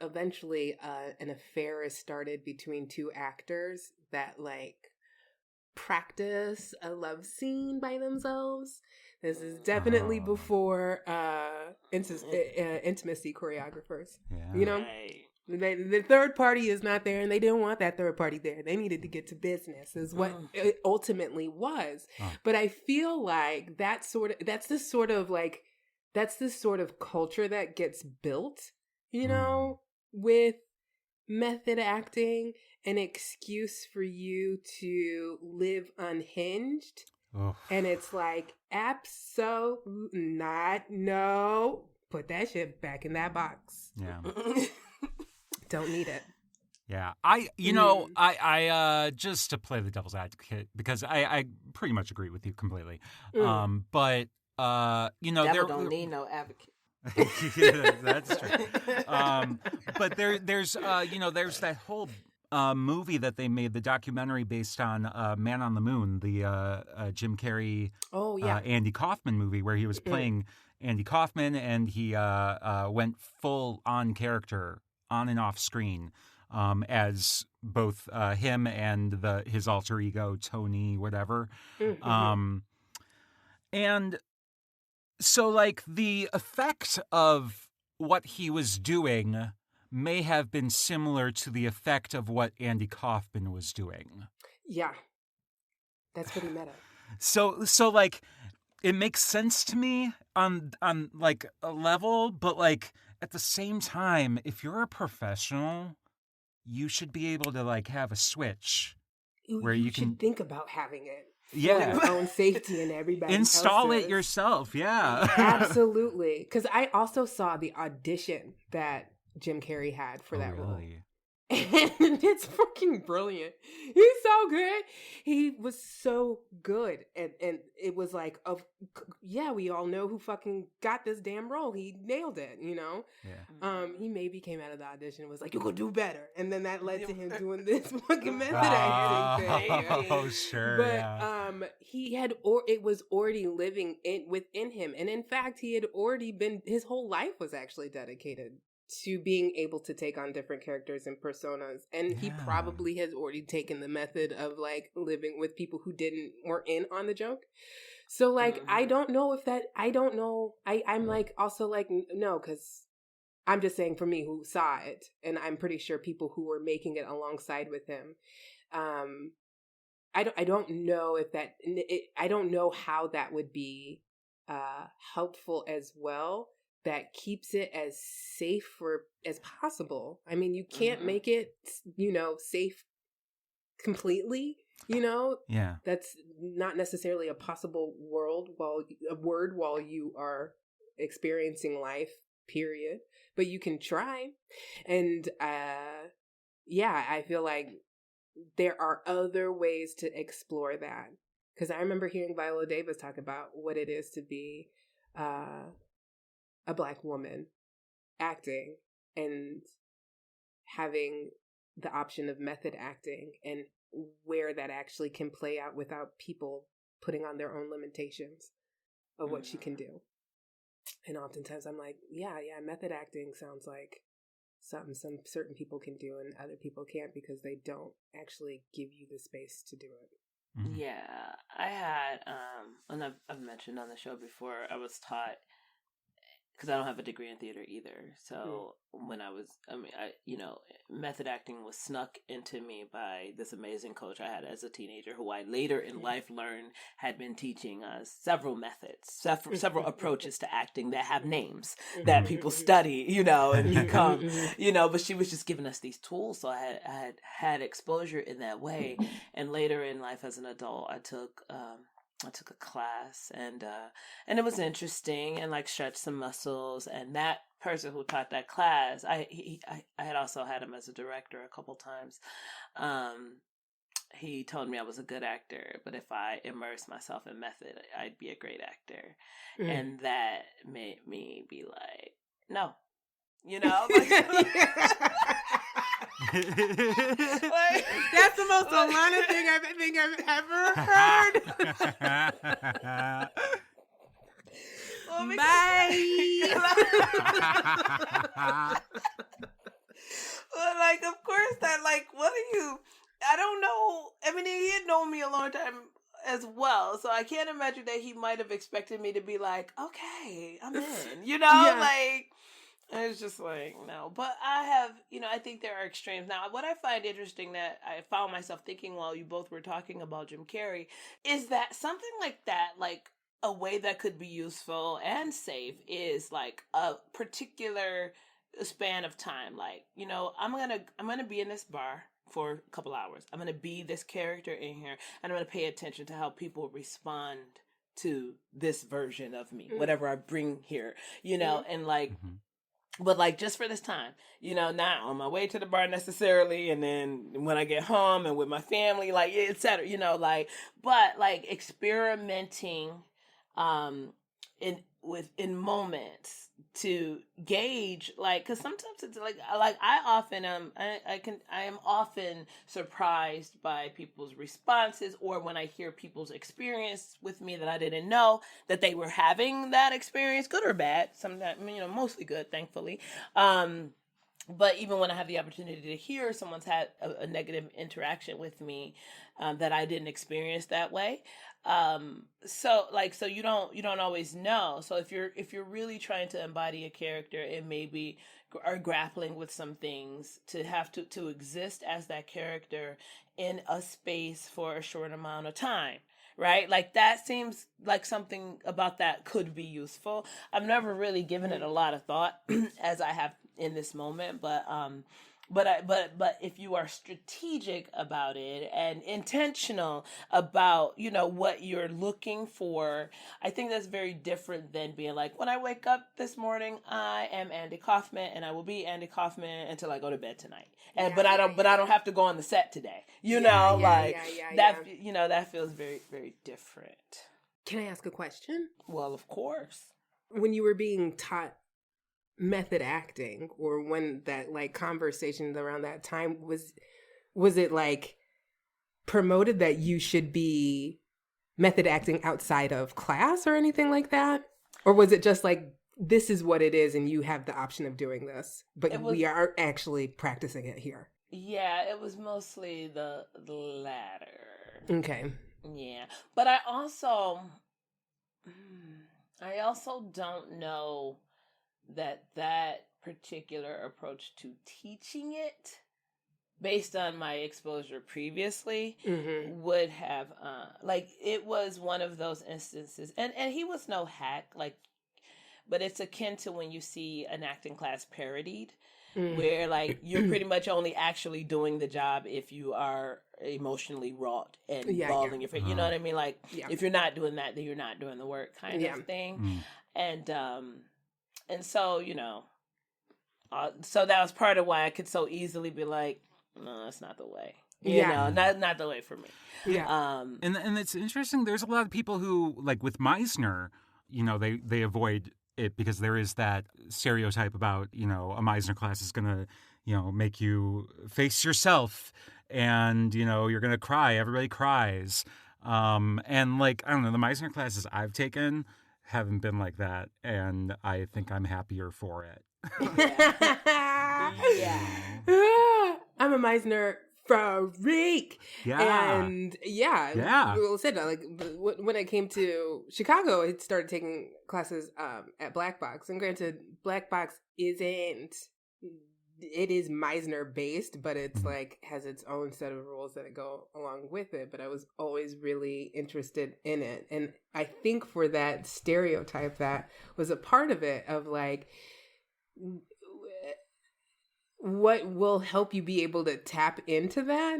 eventually an affair is started between two actors that like practice a love scene by themselves. This is definitely before intimacy choreographers. Yeah. Right. The third party is not there, and they didn't want that third party there. They needed to get to business, is what it ultimately was. But I feel like that's this sort of culture that gets built, with method acting, an excuse for you to live unhinged. And it's like, absolutely not. No, put that shit back in that box. Yeah. Don't need it. Yeah. I just to play the devil's advocate, because I pretty much agree with you completely. But Devil don't need no advocate. Yeah, that's true. But there's that whole movie that they made, the documentary based on Man on the Moon, the Jim Carrey, Andy Kaufman movie, where he was playing Andy Kaufman, and he went full on character, on and off screen, as both him and his alter ego Tony, whatever. And so, like, the effect of what he was doing may have been similar to the effect of what Andy Kaufman was doing. Yeah. That's pretty meta. So like, it makes sense to me on like a level, but like at the same time, if you're a professional, you should be able to like have a switch where you can think about having it. Yeah. For your own safety and everybody install else's. it yourself. Yeah. Absolutely. Because I also saw the audition that Jim Carrey had for that role. And it's fucking brilliant. He's so good. He was so good. And it was like, we all know who fucking got this damn role. He nailed it, Yeah. He maybe came out of the audition and was like, you could do better. And then that led to him doing this fucking method acting thing. Oh, sure. But it was already living within him. And in fact, he had already his whole life was actually dedicated to being able to take on different characters and personas. And he probably has already taken the method of like living with people who weren't in on the joke. So like, I don't know. I'm like, also like, no, because I'm just saying for me who saw it, and I'm pretty sure people who were making it alongside with him, I don't know if I don't know how that would be helpful as well. That keeps it as safe as possible. I mean, you can't make it, safe completely, Yeah. That's not necessarily a possible word while you are experiencing life, period. But you can try. And, I feel like there are other ways to explore that. Because I remember hearing Viola Davis talk about what it is to be, a Black woman acting and having the option of method acting, and where that actually can play out without people putting on their own limitations of what she can do. And oftentimes I'm like, yeah, method acting sounds like something some certain people can do and other people can't because they don't actually give you the space to do it. Mhm. Yeah, I had, and I've mentioned on the show before, I was taught, because I don't have a degree in theater either. So when method acting was snuck into me by this amazing coach I had as a teenager, who I later in life learned had been teaching us several methods, several approaches to acting that have names that people study, and become, but she was just giving us these tools. So I had exposure in that way. And later in life as an adult, I took a class, and it was interesting, and like stretched some muscles. And that person who taught that class, I had also had him as a director a couple times. He told me I was a good actor, but if I immersed myself in method, I'd be a great actor. And that made me be like, no, That's the most Elana thing I've ever heard. Bye. Well, like, of course, that, like, what are you? I don't know. I mean, he had known me a long time as well, so I can't imagine that he might have expected me to be like, okay, I'm in, like. I was just like, no. But I have, I think there are extremes. Now, what I find interesting that I found myself thinking while you both were talking about Jim Carrey is that something like that, like a way that could be useful and safe, is like a particular span of time. Like, I'm gonna be in this bar for a couple hours. I'm gonna be this character in here, and I'm gonna pay attention to how people respond to this version of me, whatever I bring here, and like. Mm-hmm. But like just for this time, not on my way to the bar necessarily, and then when I get home and with my family, like et cetera, but like experimenting, in moments to gauge, like, because sometimes it's like I often I am often surprised by people's responses, or when I hear people's experience with me that I didn't know that they were having that experience, good or bad, sometimes, mostly good, thankfully. But even when I have the opportunity to hear someone's had a negative interaction with me, that I didn't experience that way. So you don't always know. So if you're really trying to embody a character and maybe are grappling with some things, to have to exist as that character in a space for a short amount of time, right? Like, that seems like something about that could be useful. I've never really given it a lot of thought as I have in this moment, but if you are strategic about it and intentional about, what you're looking for, I think that's very different than being like, when I wake up this morning, I am Andy Kaufman, and I will be Andy Kaufman until I go to bed tonight. But I don't have to go on the set today. That feels very, very different. Can I ask a question? Well, of course. When you were being taught method acting, or when that like conversations around that time, was it like promoted that you should be method acting outside of class or anything like that? Or was it just like, this is what it is and you have the option of doing this, but we are actually practicing it here? Yeah, it was mostly the latter. Okay. Yeah. But I also don't know that particular approach to teaching it, based on my exposure previously, would have, it was one of those instances, and he was no hack, but it's akin to when you see an acting class parodied, where like you're pretty much only actually doing the job if you are emotionally wrought and bawling your face. You know what I mean? Like, if you're not doing that, then you're not doing the work, kind of thing. And so, so that was part of why I could so easily be like, no, that's not the way. Not the way for me. Yeah. And it's interesting. There's a lot of people who, like with Meisner, they avoid it because there is that stereotype about, a Meisner class is going to, make you face yourself, and, you're going to cry. Everybody cries. And like, I don't know, the Meisner classes I've taken haven't been like that, and I think I'm happier for it. Yeah. I'm a Meisner freak. Yeah. And yeah, Yeah. well said that. Like when I came to Chicago, I started taking classes at Black Box. And granted, Black Box isn't. It is Meisner based, but it's like has its own set of rules that go along with it. But I was always really interested in it, and I think for that stereotype that was a part of it of like what will help you be able to tap into that.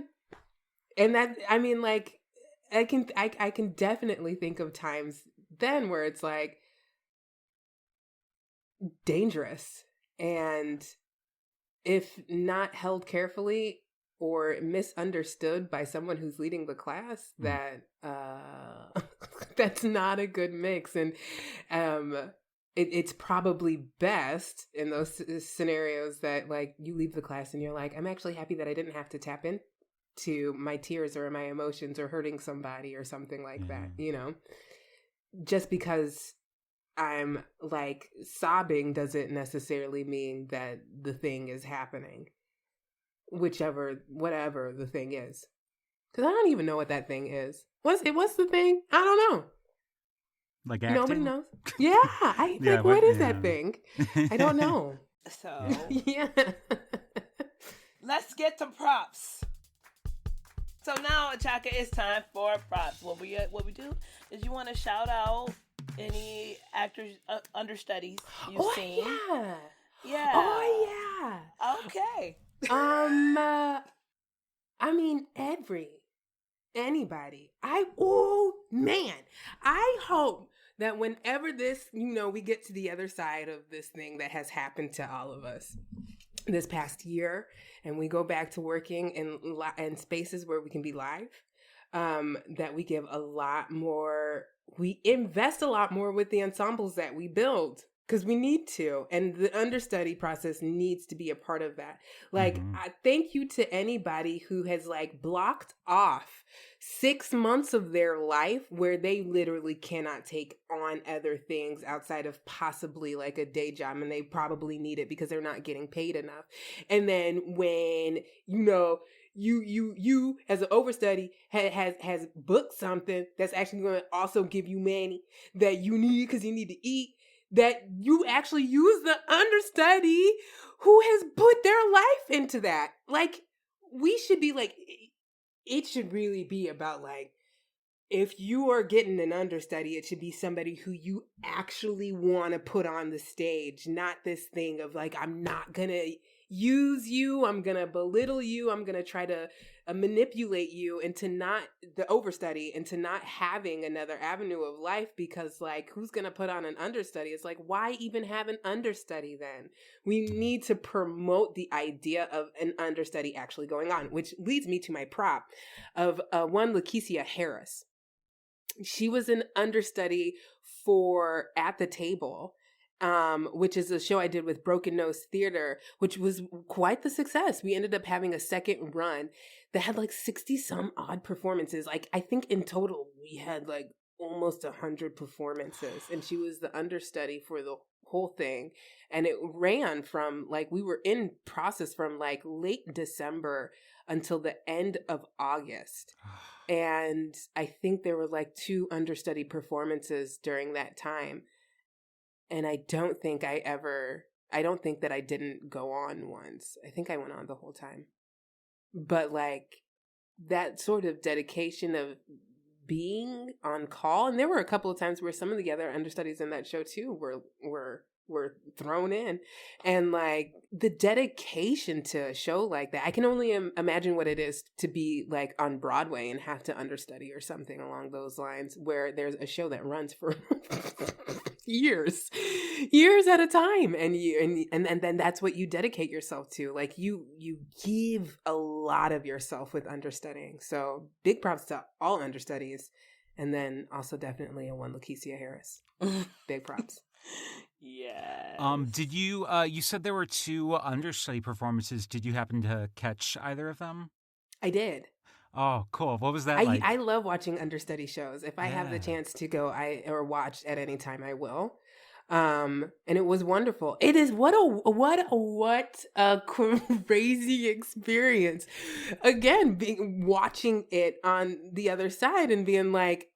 And that, I mean, like I can definitely think of times then where it's like dangerous, and if not held carefully or misunderstood by someone who's leading the class, that that's not a good mix. And it's probably best in those scenarios that like you leave the class and you're like, I'm actually happy that I didn't have to tap into my tears or my emotions or hurting somebody or something like that, you know, just because I'm like sobbing doesn't necessarily mean that the thing is happening, whatever the thing is. Because I don't even know what that thing is. What's the thing? I don't know. Like acting? Nobody knows. Yeah, what is that thing? I don't know. So yeah. Let's get to props. So now, Echaka, it's time for props. What we do is you want to shout out any actors, understudies you've seen. Yeah. Yeah. Oh yeah. Okay. I mean anybody. I hope that whenever this, we get to the other side of this thing that has happened to all of us this past year, and we go back to working in spaces where we can be live, that we give a lot more. We invest a lot more with the ensembles that we build because we need to. And the understudy process needs to be a part of that. Like, I thank you to anybody who has like blocked off 6 months of their life where they literally cannot take on other things outside of possibly like a day job. And they probably need it because they're not getting paid enough. And then when, you as an overstudy has booked something that's actually going to also give you money that you need because you need to eat, that you actually use the understudy who has put their life into that. Like, we should be like, it should really be about like, if you are getting an understudy, it should be somebody who you actually want to put on the stage, not this thing of like, I'm not going to use you, I'm going to belittle you, I'm going to try to manipulate you into not the overstudy, into not having another avenue of life, because like, who's going to put on an understudy? It's like, why even have an understudy then? We need to promote the idea of an understudy actually going on, which leads me to my prop of one Lakecia Harris. She was an understudy for At the Table, which is a show I did with Broken Nose Theater, which was quite the success. We ended up having a second run that had like 60 some odd performances. Like, I think in total we had like almost 100 performances, and she was the understudy for the whole thing. And it ran from like, we were in process from like late December until the end of August. And I think there were like 2 understudy performances during that time. And I don't think that I didn't go on once. I think I went on the whole time. But like, that sort of dedication of being on call. And there were a couple of times where some of the other understudies in that show too were thrown in, and like the dedication to a show like that. I can only imagine what it is to be like on Broadway and have to understudy or something along those lines, where there's a show that runs for years at a time, and then that's what you dedicate yourself to. Like, you give a lot of yourself with understudying. So big props to all understudies, and then also definitely a one Lakecia Harris. Big props. Yeah. Did you you said there were 2 understudy performances. Did you happen to catch either of them? I did. Oh, cool. What was that like? I love watching understudy shows. If I have the Yeah. chance to go or watch at any time, I will. And it was wonderful. It is what a crazy experience. Again, watching it on the other side and being like,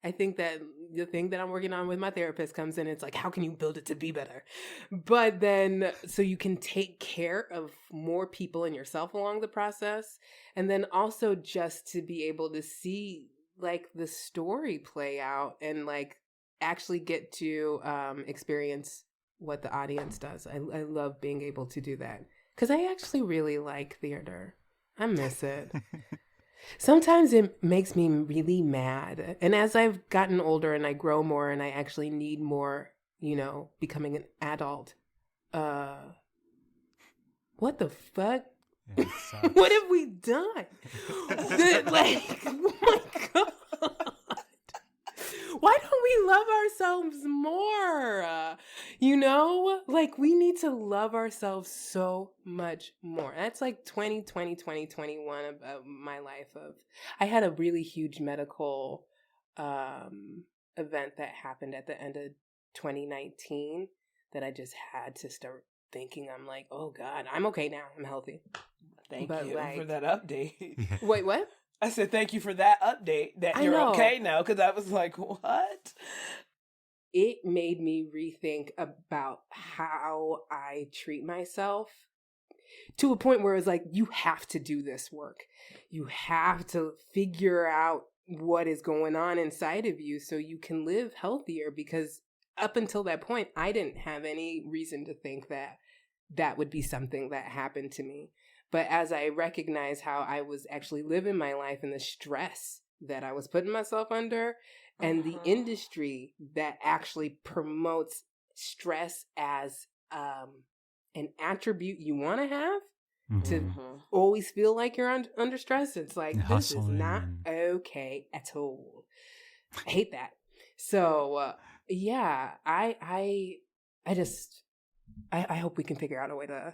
I think that the thing that I'm working on with my therapist comes in. It's like, how can you build it to be better? But then, so you can take care of more people and yourself along the process. And then also just to be able to see like the story play out and like actually get to experience what the audience does. I love being able to do that because I actually really like theater. I miss it. Sometimes it makes me really mad. And as I've gotten older and I grow more and I actually need more, becoming an adult, what the fuck? Yeah, it sucks. What have we done? Like, oh my God. Why don't we love ourselves more? Like we need to love ourselves so much more. That's like 2020, 2021 of my life. I had a really huge medical event that happened at the end of 2019 that I just had to start thinking. I'm like, oh God, I'm okay now. I'm healthy. Thank you for that update. Wait, what? I said thank you for that update that you're okay now, because I was like, what? It made me rethink about how I treat myself to a point where it's like, you have to do this work. You have to figure out what is going on inside of you so you can live healthier, because up until that point, I didn't have any reason to think that that would be something that happened to me. But as I recognize how I was actually living my life and the stress that I was putting myself under, and the industry that actually promotes stress as an attribute you want to have, to always feel like you're under stress, it's like, this is not okay at all. I hate that. So, yeah, I hope we can figure out a way to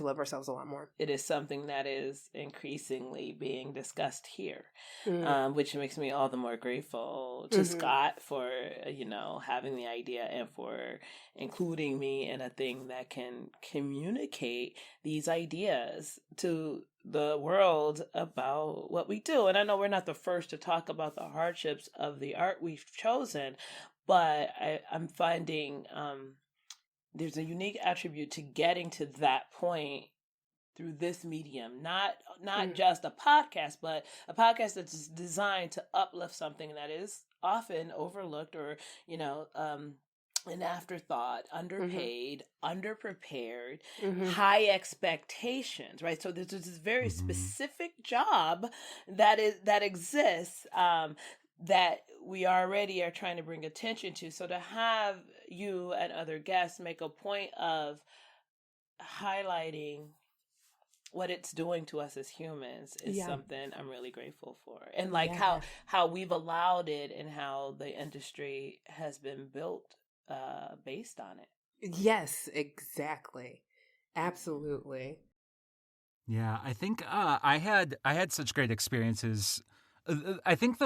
love ourselves a lot more. It is something that is increasingly being discussed here, which makes me all the more grateful to Scott for, having the idea and for including me in a thing that can communicate these ideas to the world about what we do. And I know we're not the first to talk about the hardships of the art we've chosen, but I'm finding there's a unique attribute to getting to that point through this medium, not just a podcast, but a podcast that's designed to uplift something that is often overlooked or, an afterthought, underpaid, underprepared, high expectations, right? So there's this very specific job that exists, that we already are trying to bring attention to. So to have you and other guests make a point of highlighting what it's doing to us as humans is something I'm really grateful for. And like how we've allowed it and how the industry has been built based on it. Yes, exactly. Absolutely. Yeah, I think I had such great experiences. I think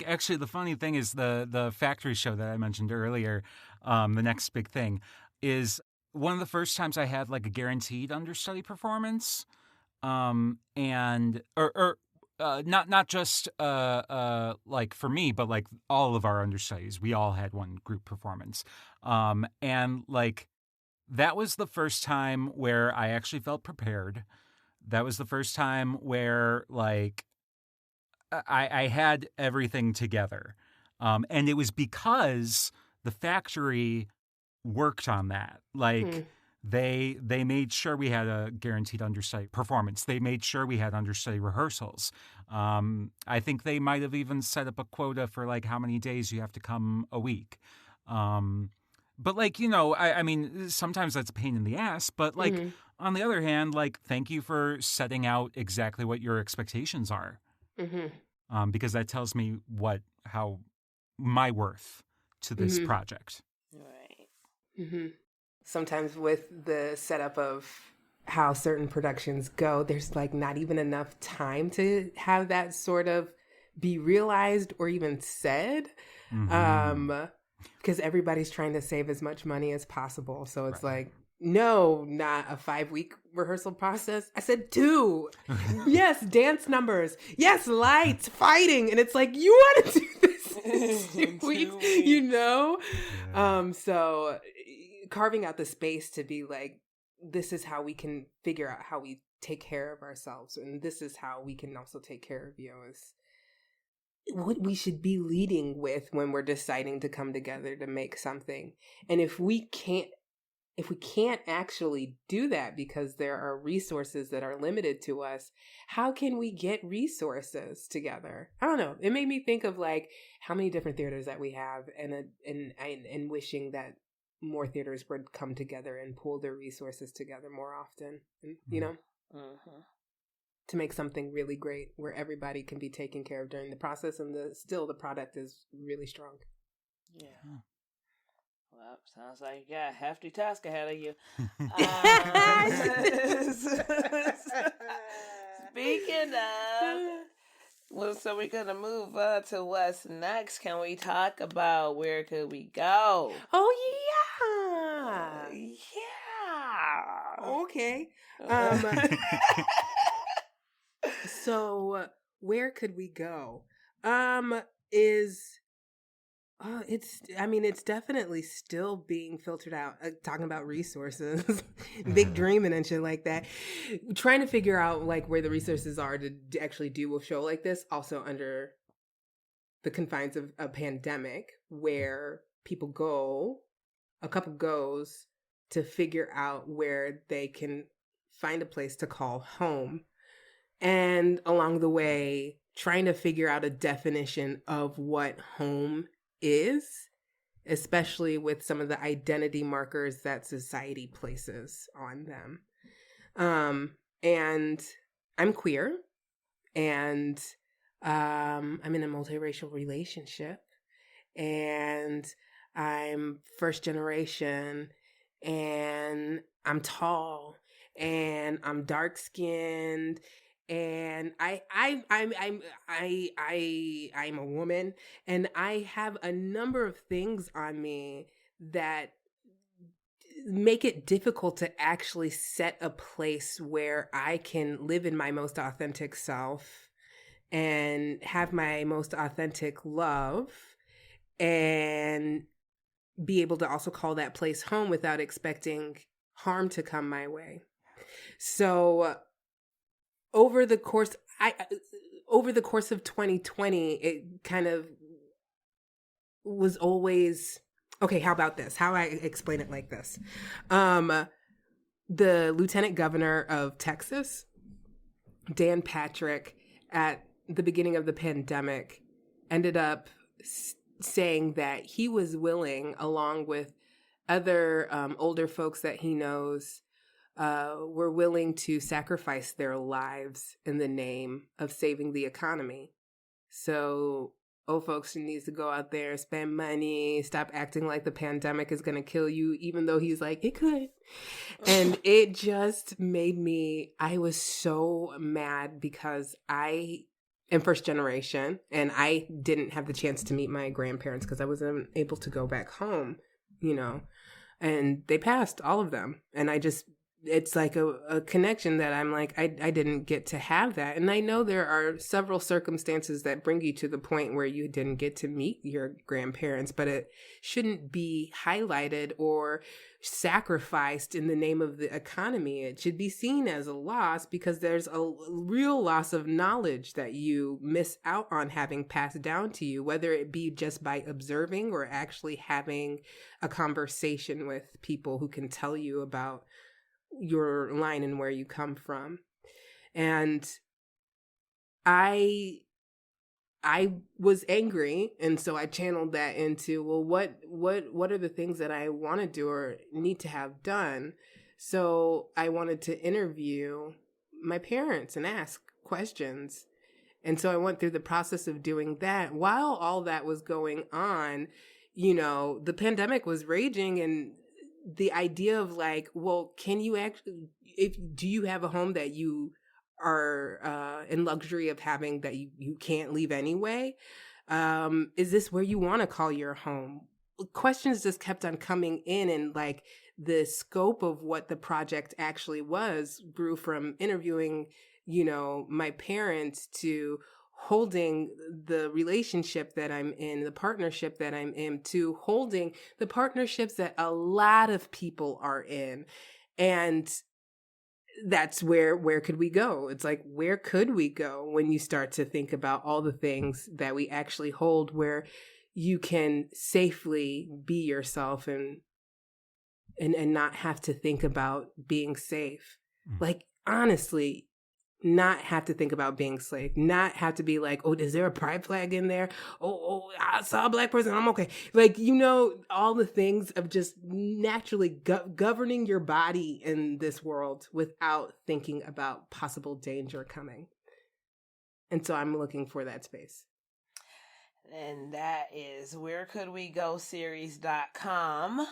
actually the funny thing is the factory show that I mentioned earlier, the next big thing, is one of the first times I had like a guaranteed understudy performance, and not just like for me, but like all of our understudies, we all had one group performance, and like that was the first time where I actually felt prepared. That was the first time where like I had everything together. And it was because the factory worked on that. Like they made sure we had a guaranteed understudy performance. They made sure we had understudy rehearsals. I think they might have even set up a quota for like how many days you have to come a week. But like, I mean, sometimes that's a pain in the ass, but like on the other hand, like, thank you for setting out exactly what your expectations are. Because that tells me how my worth to this project. Right. Sometimes with the setup of how certain productions go, there's like not even enough time to have that sort of be realized or even said. Because everybody's trying to save as much money as possible. So it's like, no, not a 5-week rehearsal process. I said 2. Yes, dance numbers. Yes, lights, fighting. And it's like, you want to do this in 2 weeks, you know? Yeah. So carving out the space to be like, this is how we can figure out how we take care of ourselves. And this is how we can also take care of you is what we should be leading with when we're deciding to come together to make something. And if we can't actually do that because there are resources that are limited to us, how can we get resources together? I don't know. It made me think of like how many different theaters that we have and wishing that more theaters would come together and pull their resources together more often, and, you know, to make something really great where everybody can be taken care of during the process and the product is really strong. Yeah. Well, sounds like you got a hefty task ahead of you. Speaking of, well, so we're going to move on to what's next. Can we talk about where could we go? Oh, yeah. Yeah. Okay. So where could we go? It's definitely still being filtered out. Talking about resources, big dreaming and shit like that. Trying to figure out like where the resources are to actually do a show like this. Also under the confines of a pandemic, where a couple goes to figure out where they can find a place to call home. And along the way, trying to figure out a definition of what home is, especially with some of the identity markers that society places on them. And I'm queer, and I'm in a multiracial relationship, and I'm first generation, and I'm tall, and I'm dark skinned. And I'm a woman, and I have a number of things on me that make it difficult to actually set a place where I can live in my most authentic self and have my most authentic love and be able to also call that place home without expecting harm to come my way. So over the course of 2020, it kind of was always, okay, how about this? How I explain it like this. The Lieutenant Governor of Texas, Dan Patrick, at the beginning of the pandemic, ended up saying that he was willing, along with other older folks that he knows, were willing to sacrifice their lives in the name of saving the economy. So old folks needs to go out there, spend money, stop acting like the pandemic is going to kill you, even though he's like, it could. And it just made I was so mad because I am first generation and I didn't have the chance to meet my grandparents because I wasn't able to go back home, you know, and they passed, all of them. And it's like a connection that I'm like, I didn't get to have that. And I know there are several circumstances that bring you to the point where you didn't get to meet your grandparents, but it shouldn't be highlighted or sacrificed in the name of the economy. It should be seen as a loss because there's a real loss of knowledge that you miss out on having passed down to you, whether it be just by observing or actually having a conversation with people who can tell you about your line and where you come from. And I was angry, and so I channeled that into, well, what are the things that I want to do or need to have done? So I wanted to interview my parents and ask questions. And so I went through the process of doing that. While all that was going on, you know, the pandemic was raging, and the idea of like, well, can you actually, do you have a home that you are in luxury of having that you can't leave anyway? Is this where you want to call your home? Questions just kept on coming in, and like the scope of what the project actually was grew from interviewing, my parents to holding the relationship that I'm in, the partnership that I'm in, to holding the partnerships that a lot of people are in. And that's where could we go? It's like, where could we go when you start to think about all the things that we actually hold, where you can safely be yourself and not have to think about being safe. Like, honestly, not have to think about being safe, not have to be like, oh, is there a pride flag in there? Oh, I saw a Black person, I'm okay. Like, all the things of just naturally governing your body in this world without thinking about possible danger coming. And so I'm looking for that space. And that is wherecoulddwegoseries.com.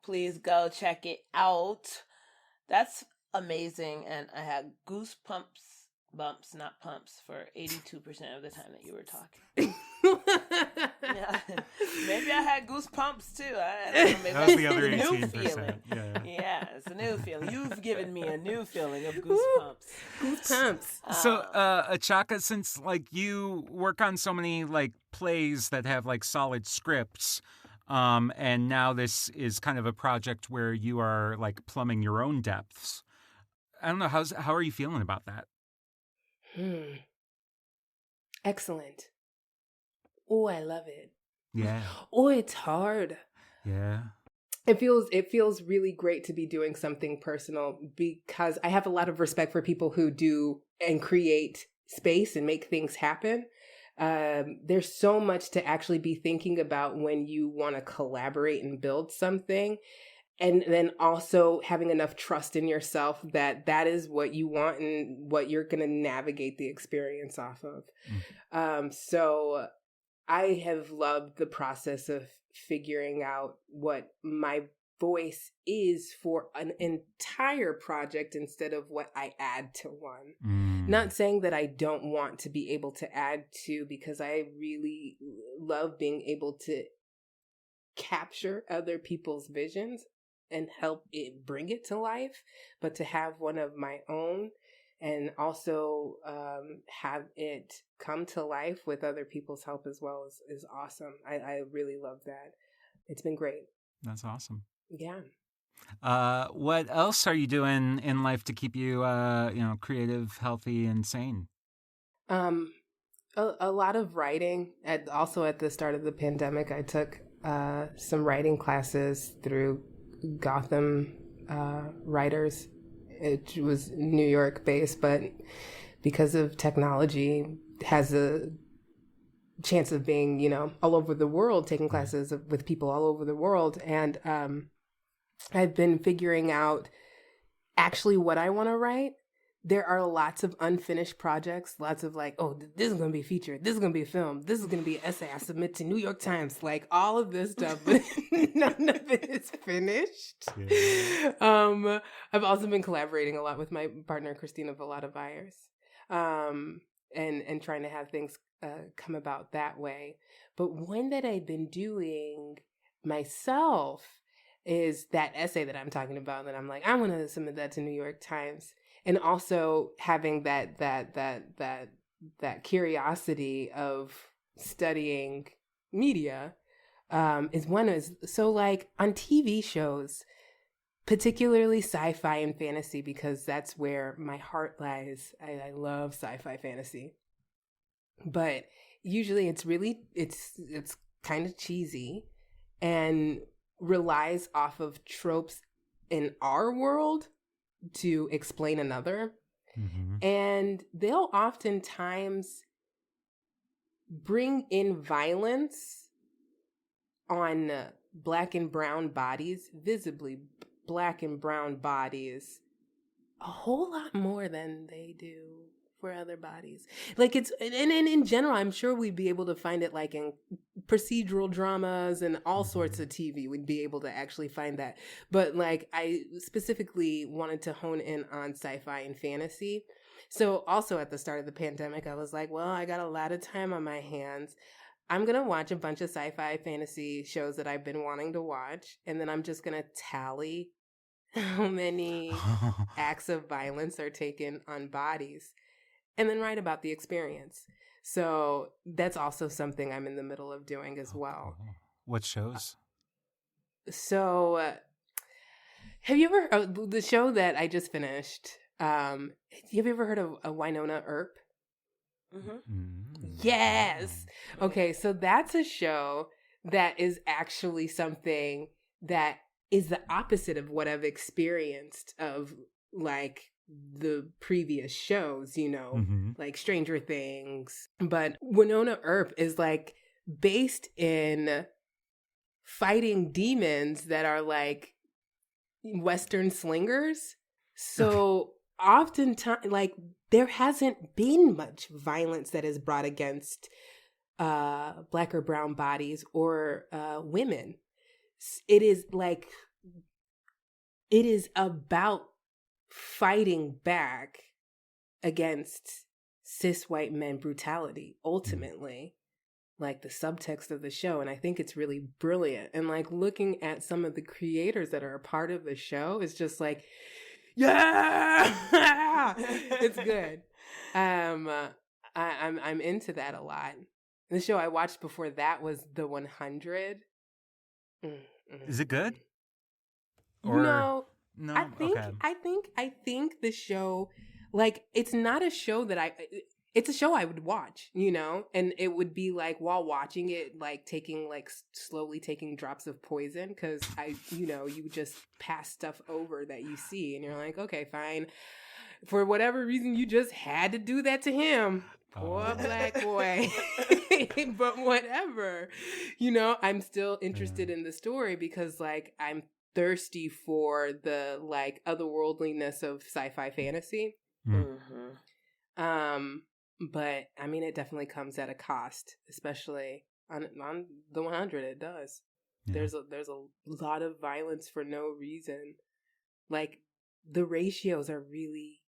Please go check it out. That's amazing. And I had bumps, not pumps, for 82% of the time that you were talking. Yeah. Maybe I had goosebumps too. I don't know, maybe that was the other new 18%. feeling. Yeah, it's a new feeling. You've given me a new feeling of goosebumps. Goosebumps. So, Echaka, since like you work on so many like plays that have like solid scripts, and now this is kind of a project where you are like plumbing your own depths. I don't know, how are you feeling about that? Excellent. Oh, I love it. Yeah. Oh, it's hard. Yeah. It feels really great to be doing something personal, because I have a lot of respect for people who do and create space and make things happen. There's so much to actually be thinking about when you want to collaborate and build something. And then also having enough trust in yourself that is what you want and what you're going to navigate the experience off of. So I have loved the process of figuring out what my voice is for an entire project instead of what I add to one. Not saying that I don't want to be able to add to, because I really love being able to capture other people's visions and help it bring it to life, but to have one of my own and also have it come to life with other people's help as well is awesome. I really love that. It's been great. That's awesome. Yeah. What else are you doing in life to keep you, creative, healthy, and sane? A lot of writing. Also at the start of the pandemic, I took some writing classes through Gotham Writers. It was New York based, but because of technology, has a chance of being, all over the world, taking classes with people all over the world. And I've been figuring out actually what I want to write. There are lots of unfinished projects, lots of like, oh, this is going to be featured. This is going to be a film. This is going to be an essay I submit to New York Times, like all of this stuff, but none of it is finished. Yeah. I've also been collaborating a lot with my partner, Christina Vallada-Byers, and trying to have things come about that way. But one that I've been doing myself is that essay that I'm talking about, that I'm like, I want to submit that to New York Times. And also having that curiosity of studying media is so like on TV shows, particularly sci-fi and fantasy, because that's where my heart lies. I love sci-fi fantasy, but usually it's kind of cheesy and relies off of tropes in our world to explain another. Mm-hmm. And they'll oftentimes bring in violence on Black and brown bodies, visibly Black and brown bodies, a whole lot more than they do for other bodies. Like it's, and in general, I'm sure we'd be able to find it like in procedural dramas and all sorts of TV. We'd be able to actually find that. But like, I specifically wanted to hone in on sci-fi and fantasy. So also at the start of the pandemic, I was like, well, I got a lot of time on my hands. I'm going to watch a bunch of sci-fi fantasy shows that I've been wanting to watch. And then I'm just going to tally how many acts of violence are taken on bodies and then write about the experience. So that's also something I'm in the middle of doing as well. What shows? So have you ever, the show that I just finished, have you ever heard of a Winona Earp? Yes. Okay, so that's a show that is actually something that is the opposite of what I've experienced of like the previous shows, you know, like Stranger Things. But Winona Earp is like based in fighting demons that are like Western slingers. So oftentimes, like, there hasn't been much violence that is brought against Black or brown bodies or women. It is like, it is about fighting back against cis white men brutality, ultimately, like the subtext of the show. And I think it's really brilliant. And like looking at some of the creators that are a part of the show is just like, yeah, it's good. I'm into that a lot. The show I watched before that was The 100. Is it good? Or no, no. I think the show, like, it's not a show that it's a show I would watch, you know, and it would be like while watching it, like taking like slowly taking drops of poison, because you just pass stuff over that you see, and you're like, okay, fine. For whatever reason, you just had to do that to him. Poor black boy. But whatever, I'm still interested in the story because like I'm thirsty for the like otherworldliness of sci-fi fantasy. But I mean, it definitely comes at a cost, especially on the 100. It does. Yeah. There's a lot of violence for no reason. Like the ratios are really,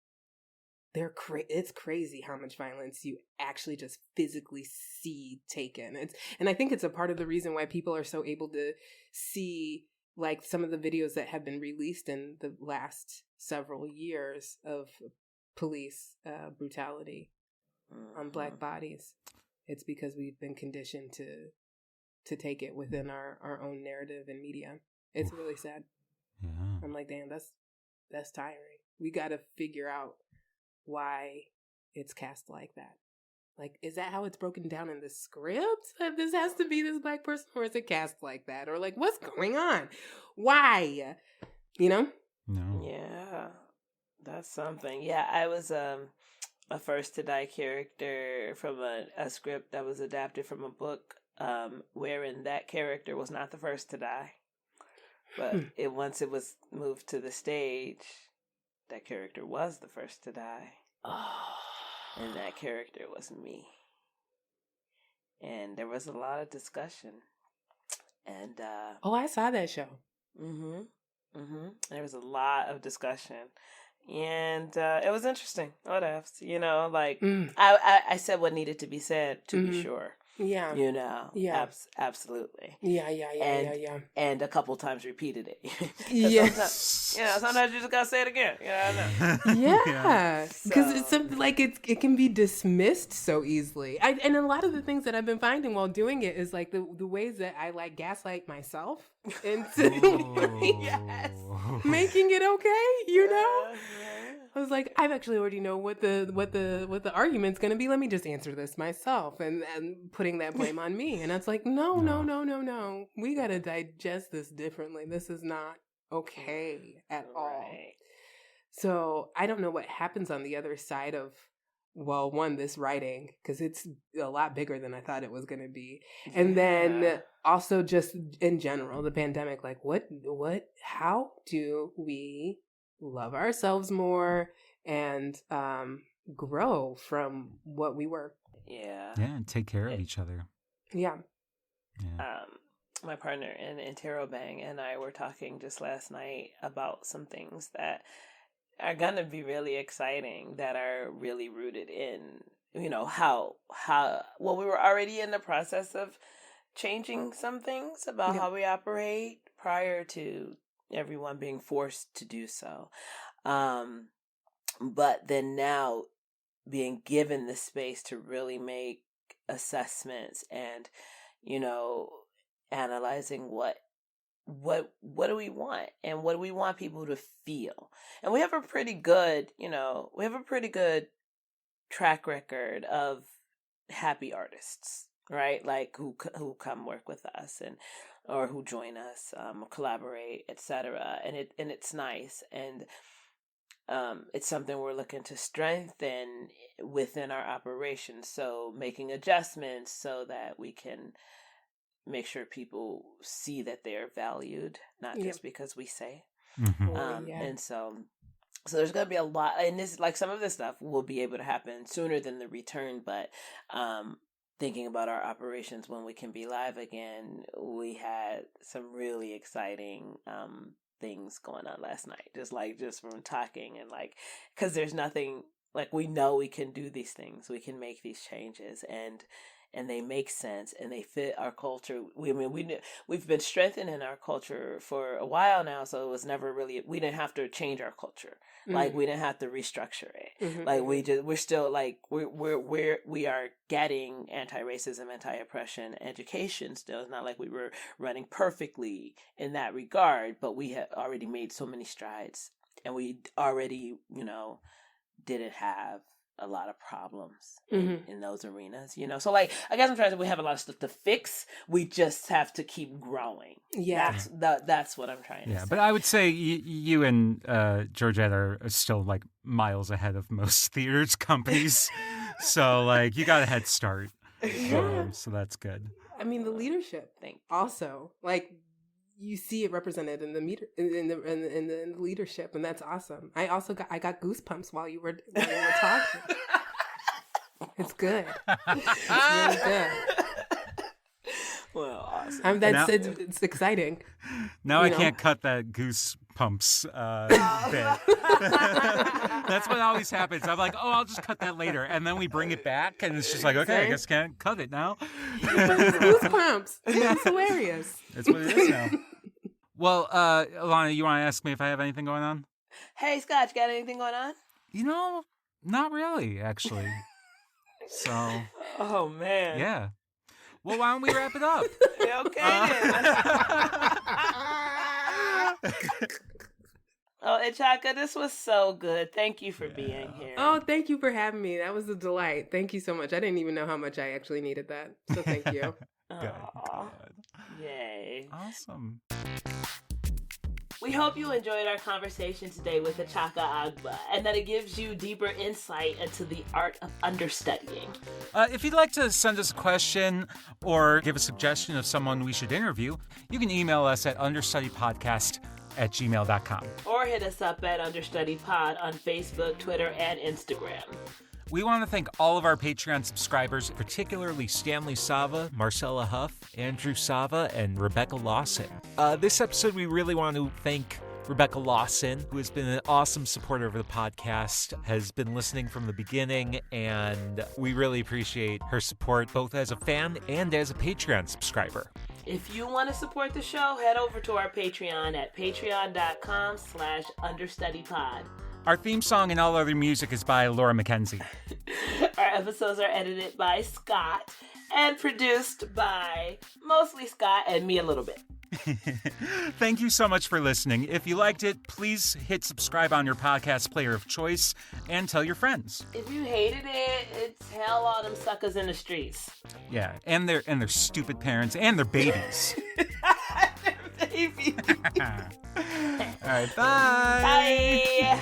it's crazy how much violence you actually just physically see taken. And I think it's a part of the reason why people are so able to see like some of the videos that have been released in the last several years of police brutality on Black bodies. It's because we've been conditioned to take it within our own narrative and media. It's really sad. Yeah. I'm like, damn, that's tiring. We got to figure out why it's cast like that. Like, is that how it's broken down in the script? That this has to be this Black person, or is it cast like that? Or like, what's going on? Why? No. Yeah, that's something. Yeah, I was a first to die character from a script that was adapted from a book, wherein that character was not the first to die, but once it was moved to the stage, that character was the first to die. And that character was me. And there was a lot of discussion. And I saw that show. There was a lot of discussion. And it was interesting. What else? I said what needed to be said, to be sure. Yeah. Yeah. Absolutely. Yeah. And a couple times repeated it. Yes. Sometimes you just gotta say it again. I know. Yeah. Because it's something like it can be dismissed so easily. And a lot of the things that I've been finding while doing it is like the ways that I like gaslight myself into making it okay, I was like, I've actually already know what the argument's gonna be. Let me just answer this myself, and putting that blame on me. And it's like, no. We gotta digest this differently. This is not okay at all. So I don't know what happens on the other side of, well, one, this writing, because it's a lot bigger than I thought it was gonna be, and then also just in general, the pandemic. Like, how do we love ourselves more and grow from what we were? And take care of each other. Yeah. My partner in Tarot Bang and I were talking just last night about some things that are going to be really exciting, that are really rooted in, how we were already in the process of changing some things about how we operate prior to everyone being forced to do so. But then now being given the space to really make assessments and, analyzing what do we want and what do we want people to feel. And we have a pretty good, track record of happy artists, right? Like who come work with us or who join us, collaborate, etc. And it's nice. And it's something we're looking to strengthen within our operations. So making adjustments so that we can make sure people see that they're valued, not just because we say. Mm-hmm. And so there's going to be a lot, and this, like, some of this stuff will be able to happen sooner than the return, but thinking about our operations when we can be live again, we had some really exciting things going on last night, just from talking, and because there's nothing, we know we can do these things, we can make these changes, and they make sense and they fit our culture. We've been strengthening our culture for a while now, so it was never really, we didn't have to change our culture. Mm-hmm. We didn't have to restructure it. Mm-hmm. We're still we are getting anti-racism, anti-oppression education still. It's not like we were running perfectly in that regard, but we had already made so many strides, and we already, didn't have a lot of problems in those arenas, So I guess I'm trying to say we have a lot of stuff to fix. We just have to keep growing. Yeah. That's what I'm trying to say. Yeah, but I would say you and Georgette are still miles ahead of most theaters companies. So you got a head start. Yeah. So that's good. I mean, the leadership thing also, you see it represented in the leadership, and that's awesome. I got goosebumps while you were talking. It's good. It's really good. Well, awesome. It's exciting. Now I can't cut that goosebumps bit. That's what always happens. I'm like, I'll just cut that later, and then we bring it back, and it's just okay, I guess can't cut it now. Goosebumps. It's hilarious. That's what it is now. Well, Elana, you want to ask me if I have anything going on? Hey, Scott, you got anything going on? Not really, actually. So. Oh, man. Yeah. Well, why don't we wrap it up? Okay. Oh, Echaka, this was so good. Thank you for being here. Oh, thank you for having me. That was a delight. Thank you so much. I didn't even know how much I actually needed that. So thank you. Good. Yay. Awesome. We hope you enjoyed our conversation today with Echaka Agba, and that it gives you deeper insight into the art of understudying. If you'd like to send us a question or give a suggestion of someone we should interview, you can email us at understudypodcast@gmail.com. Or hit us up at understudypod on Facebook, Twitter, and Instagram. We want to thank all of our Patreon subscribers, particularly Stanley Sava, Marcella Huff, Andrew Sava, and Rebecca Lawson. This episode, we really want to thank Rebecca Lawson, who has been an awesome supporter of the podcast, has been listening from the beginning, and we really appreciate her support, both as a fan and as a Patreon subscriber. If you want to support the show, head over to our Patreon at patreon.com/understudypod. Our theme song and all other music is by Laura McKenzie. Our episodes are edited by Scott and produced by mostly Scott and me a little bit. Thank you so much for listening. If you liked it, please hit subscribe on your podcast player of choice and tell your friends. If you hated it, it's hell all them suckers in the streets. Yeah, and their stupid parents and their babies. Their babies. All right, bye. Bye.